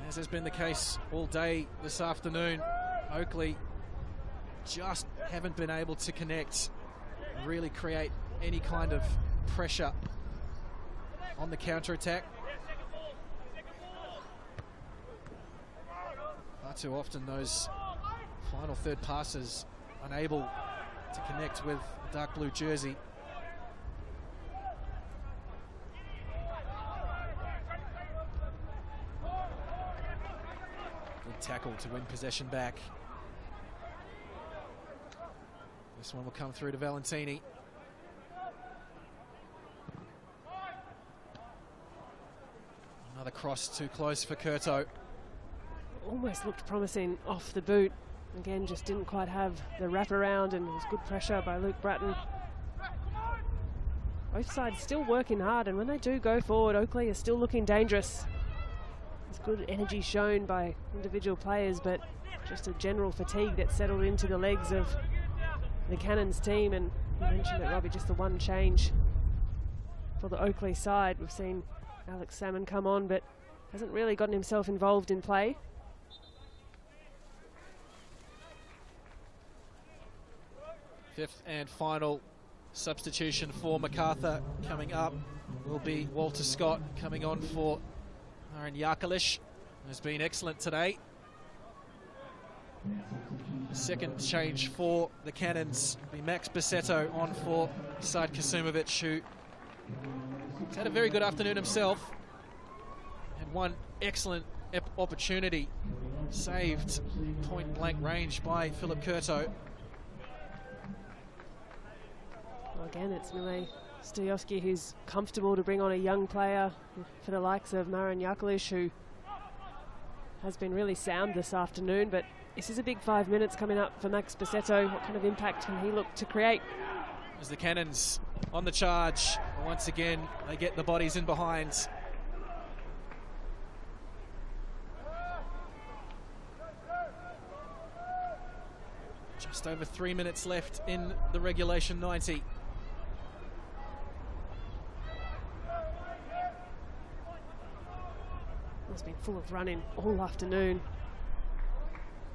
As has been the case all day this afternoon, Oakleigh just haven't been able to connect, really create any kind of pressure on the counter-attack. Far too often those final third passes unable to connect with the dark blue jersey. Good tackle to win possession back. This one will come through to Valentini. Another cross too close for Curto. Almost looked promising off the boot. Again, just didn't quite have the wraparound, and it was good pressure by Luke Bratton. Both sides still working hard, and when they do go forward, Oakleigh is still looking dangerous. There's good energy shown by individual players, but just a general fatigue that settled into the legs of the Cannons team. And you mentioned it, Robbie, just the one change for the Oakleigh side. We've seen Alex Salmon come on, but hasn't really gotten himself involved in play. Fifth and final substitution for Macarthur coming up will be Walter Scott coming on for Aaron Yakalish, who's been excellent today. Second change for the Cannons will be Max Bassetto on for Saad Kasumovic, who has had a very good afternoon himself. Had one excellent opportunity saved point blank range by Philip Curto. Well, again, it's Mile Stojowski who's comfortable to bring on a young player for the likes of Marin Yakalish, who has been really sound this afternoon. But this is a big 5 minutes coming up for Max Bassetto. What kind of impact can he look to create? As the Cannons on the charge, once again they get the bodies in behind. Just over 3 minutes left in the regulation 90. It's been full of running all afternoon.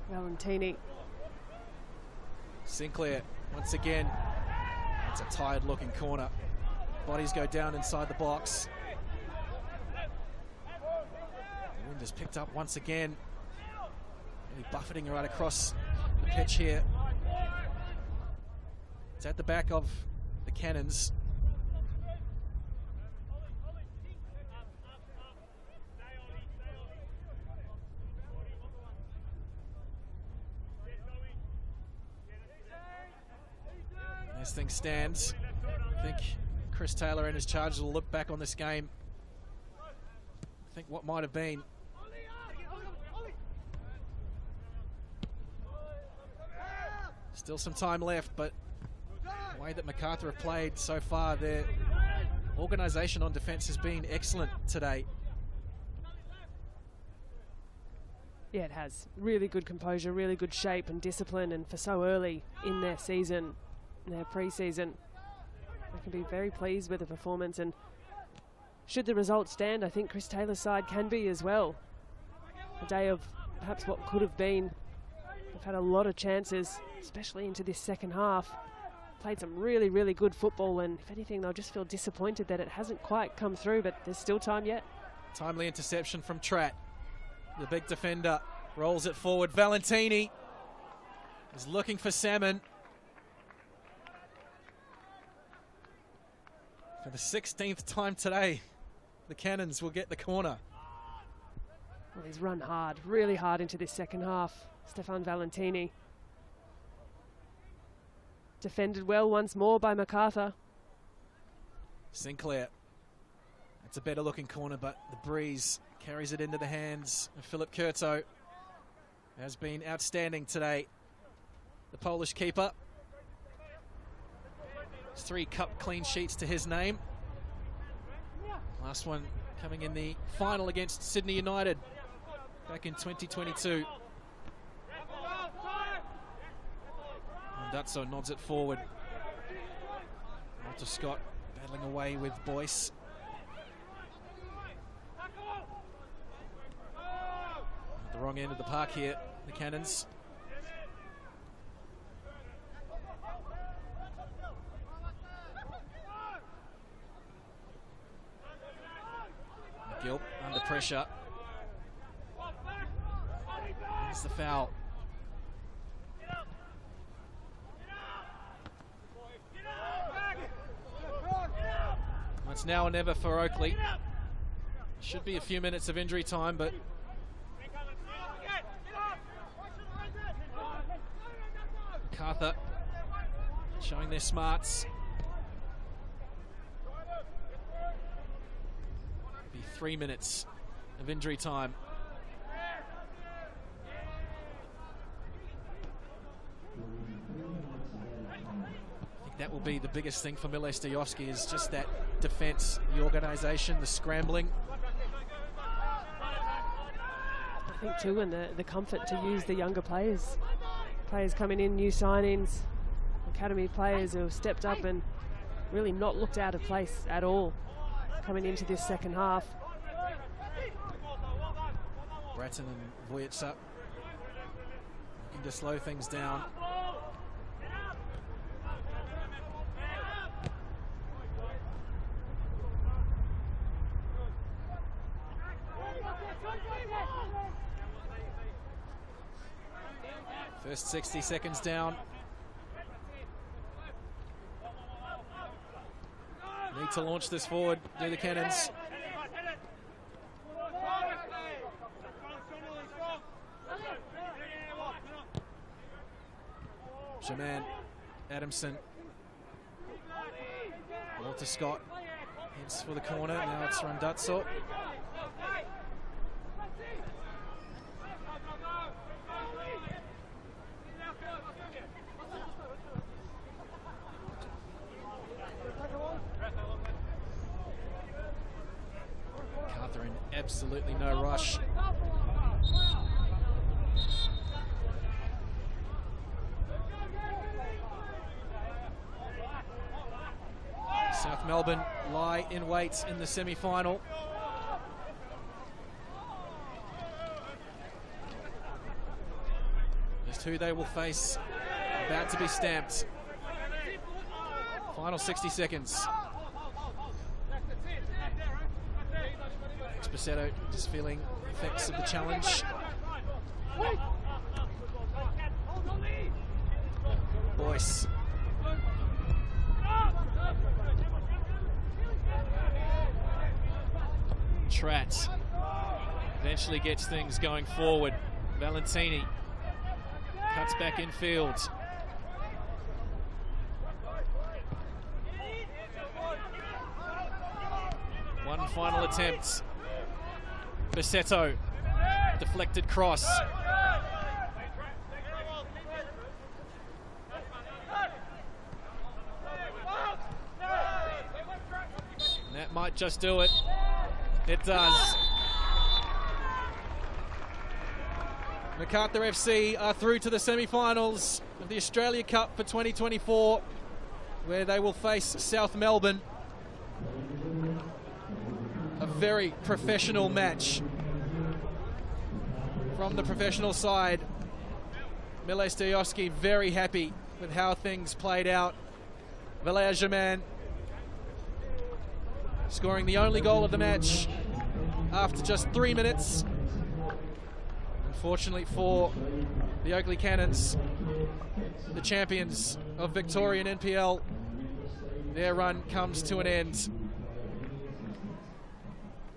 Valentini. Sinclair once again. It's a tired looking corner. Bodies go down inside the box. The wind has picked up once again. Really buffeting right across the pitch here. It's at the back of the Cannons. As things stand, I think Chris Taylor and his Chargers will look back on this game. I think what might have been. Still some time left, but the way that Macarthur have played so far, their organisation on defence has been excellent today. Yeah, it has. Really good composure, really good shape and discipline, and for so early in their season, their pre-season, I can be very pleased with the performance. And should the results stand, I think Chris Taylor's side can be as well. A day of perhaps what could have been. They've had a lot of chances, especially into this second half. Played some really, really good football, and if anything, they'll just feel disappointed that it hasn't quite come through, but there's still time yet. Timely interception from Tratt. The big defender rolls it forward. Valentini is looking for Salmon. For the 16th time today, the Cannons will get the corner. Well, he's run hard, really hard into this second half. Stefan Valentini. Defended well once more by Macarthur. Sinclair. It's a better looking corner, but the breeze carries it into the hands of Philip Curto. Has been outstanding today. The Polish keeper. 3 cup clean sheets to his name. Last one coming in the final against Sydney United back in 2022. And Dutso nods it forward. Walter Scott battling away with Boyce. At the wrong end of the park here, the Cannons. Gilp under pressure. There's the foul. It's now or never for Oakleigh. Should be a few minutes of injury time, but Macarthur showing their smarts. Be 3 minutes of injury time. I think that will be the biggest thing for Milestejovski, is just that defence, the organisation, the scrambling. I think too, and the comfort to use the younger players. Players coming in, new signings, academy players who have stepped up and really not looked out of place at all coming into this second half. Bratton and Vojica looking to slow things down. First 60 seconds down. Need to launch this forward, do the Cannons. Jaman, Adamson. Walter Scott heads for the corner. Now it's Randazzo. Macarthur in absolutely no rush. South Melbourne lie in wait in the semi-final. Just who they will face, about to be stamped. Final 60 seconds. Exposito just feeling the effects of the challenge. Boyce. Tratt eventually gets things going forward. Valentini cuts back infield. One final attempt. Bassetto, deflected cross. And that might just do it. It does. Macarthur FC are through to the semi-finals of the Australia Cup for 2024, where they will face South Melbourne. A very professional match from the professional side. Milestejovski very happy with how things played out. Valea Jaman scoring the only goal of the match after just 3 minutes. Unfortunately for the Oakleigh Cannons, the champions of Victorian NPL, their run comes to an end.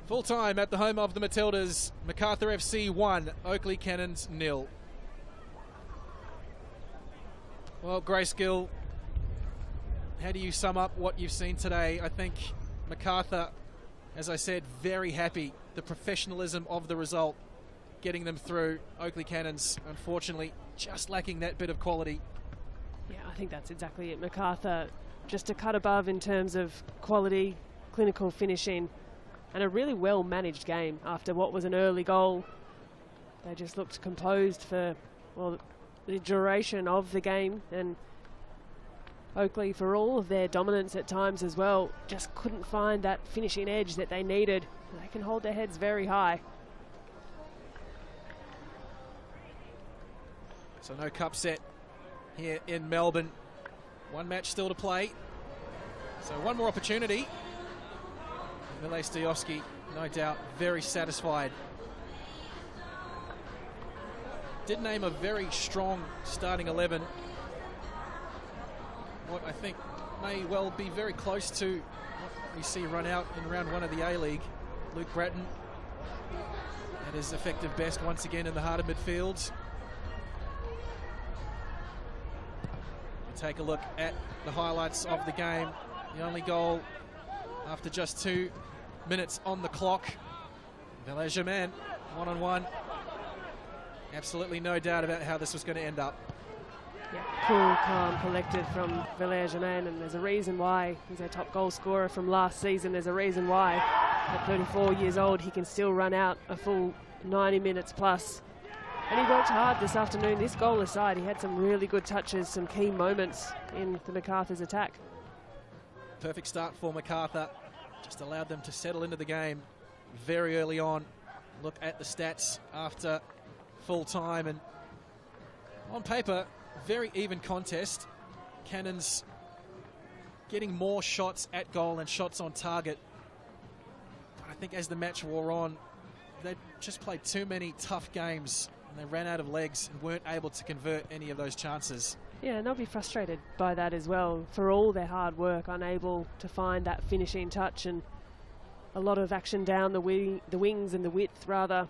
Full time at the home of the Matildas, Macarthur FC 1, Oakleigh Cannons 0. Well, Grace Gill, how do you sum up what you've seen today? I think Macarthur, as I said, very happy. The professionalism of the result, getting them through. Oakleigh Cannons, unfortunately, just lacking that bit of quality. Yeah, I think that's exactly it. Macarthur just a cut above in terms of quality, clinical finishing, and a really well-managed game after what was an early goal. They just looked composed for, well, the duration of the game, and Oakleigh, for all of their dominance at times as well, just couldn't find that finishing edge that they needed. They can hold their heads very high. So no cup set here in Melbourne. One match still to play. So one more opportunity. Vile Stojovski, no doubt, very satisfied. Did name a very strong starting 11. What I think may well be very close to what we see run out in round 1 of the A-League. Luke Bratton at his effective best once again in the heart of midfield. We'll take a look at the highlights of the game. The only goal after just 2 minutes on the clock. Village-Germain, one-on-one. Absolutely no doubt about how this was going to end up. Yeah, cool, calm, collected from Village-Germain, and there's a reason why he's our top goal scorer from last season. There's a reason why at 34 years old he can still run out a full 90 minutes plus. And he worked hard this afternoon. This goal aside, he had some really good touches, some key moments in the Macarthur's attack. Perfect start for Macarthur. Just allowed them to settle into the game very early on. Look at the stats after full time, and on paper, very even contest. Cannons getting more shots at goal and shots on target. But I think as the match wore on, they just played too many tough games and they ran out of legs and weren't able to convert any of those chances. Yeah, and they'll be frustrated by that as well. For all their hard work, unable to find that finishing touch, and a lot of action down the wings and the width rather,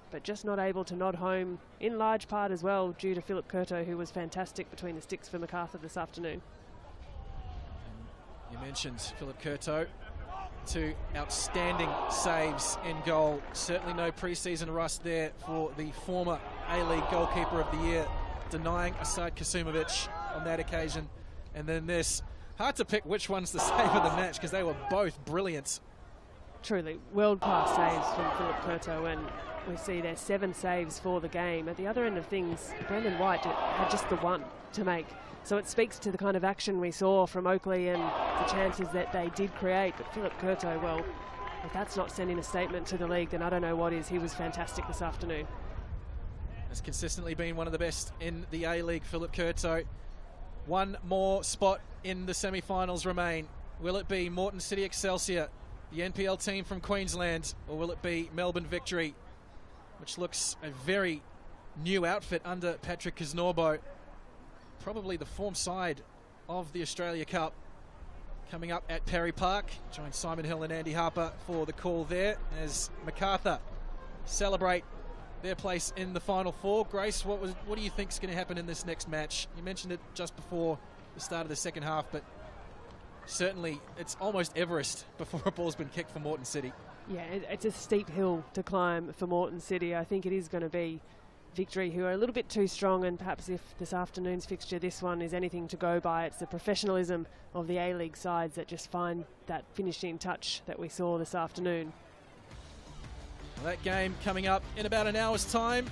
but just not able to nod home, in large part as well due to Philip Curto, who was fantastic between the sticks for Macarthur this afternoon. You mentioned Philip Curto. 2 outstanding saves in goal. Certainly no pre-season rust there for the former A-League goalkeeper of the year, denying Asad Kasimovic on that occasion. And then this. Hard to pick which one's the save of the match because they were both brilliant. Truly world-class saves from Philip Curto, and we see there's 7 saves for the game. At the other end of things, Brendan White had just the 1 to make. So it speaks to the kind of action we saw from Oakleigh and the chances that they did create. But Philip Curto, well, if that's not sending a statement to the league, then I don't know what is. He was fantastic this afternoon. Has consistently been one of the best in the A-League, Philip Curto. One more spot in the semi-finals remain. Will it be Moreton City Excelsior, the NPL team from Queensland, or will it be Melbourne Victory, which looks a very new outfit under Patrick Kaznorbo? Probably the form side of the Australia Cup coming up at Perry Park. Join Simon Hill and Andy Harper for the call there as Macarthur celebrate their place in the Final Four. Grace, what do you think is going to happen in this next match? You mentioned it just before the start of the second half, but certainly it's almost Everest before a ball's been kicked for Moreton City. Yeah, it's a steep hill to climb for Moreton City. I think it is going to be Victory, who are a little bit too strong, and perhaps if this afternoon's fixture, this one, is anything to go by, it's the professionalism of the A-League sides that just find that finishing touch that we saw this afternoon. Well, that game coming up in about an hour's time.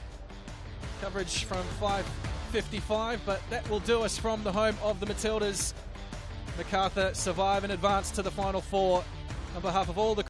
Coverage from 5:55, but that will do us from the home of the Matildas. Macarthur survive and advance to the Final Four. On behalf of all the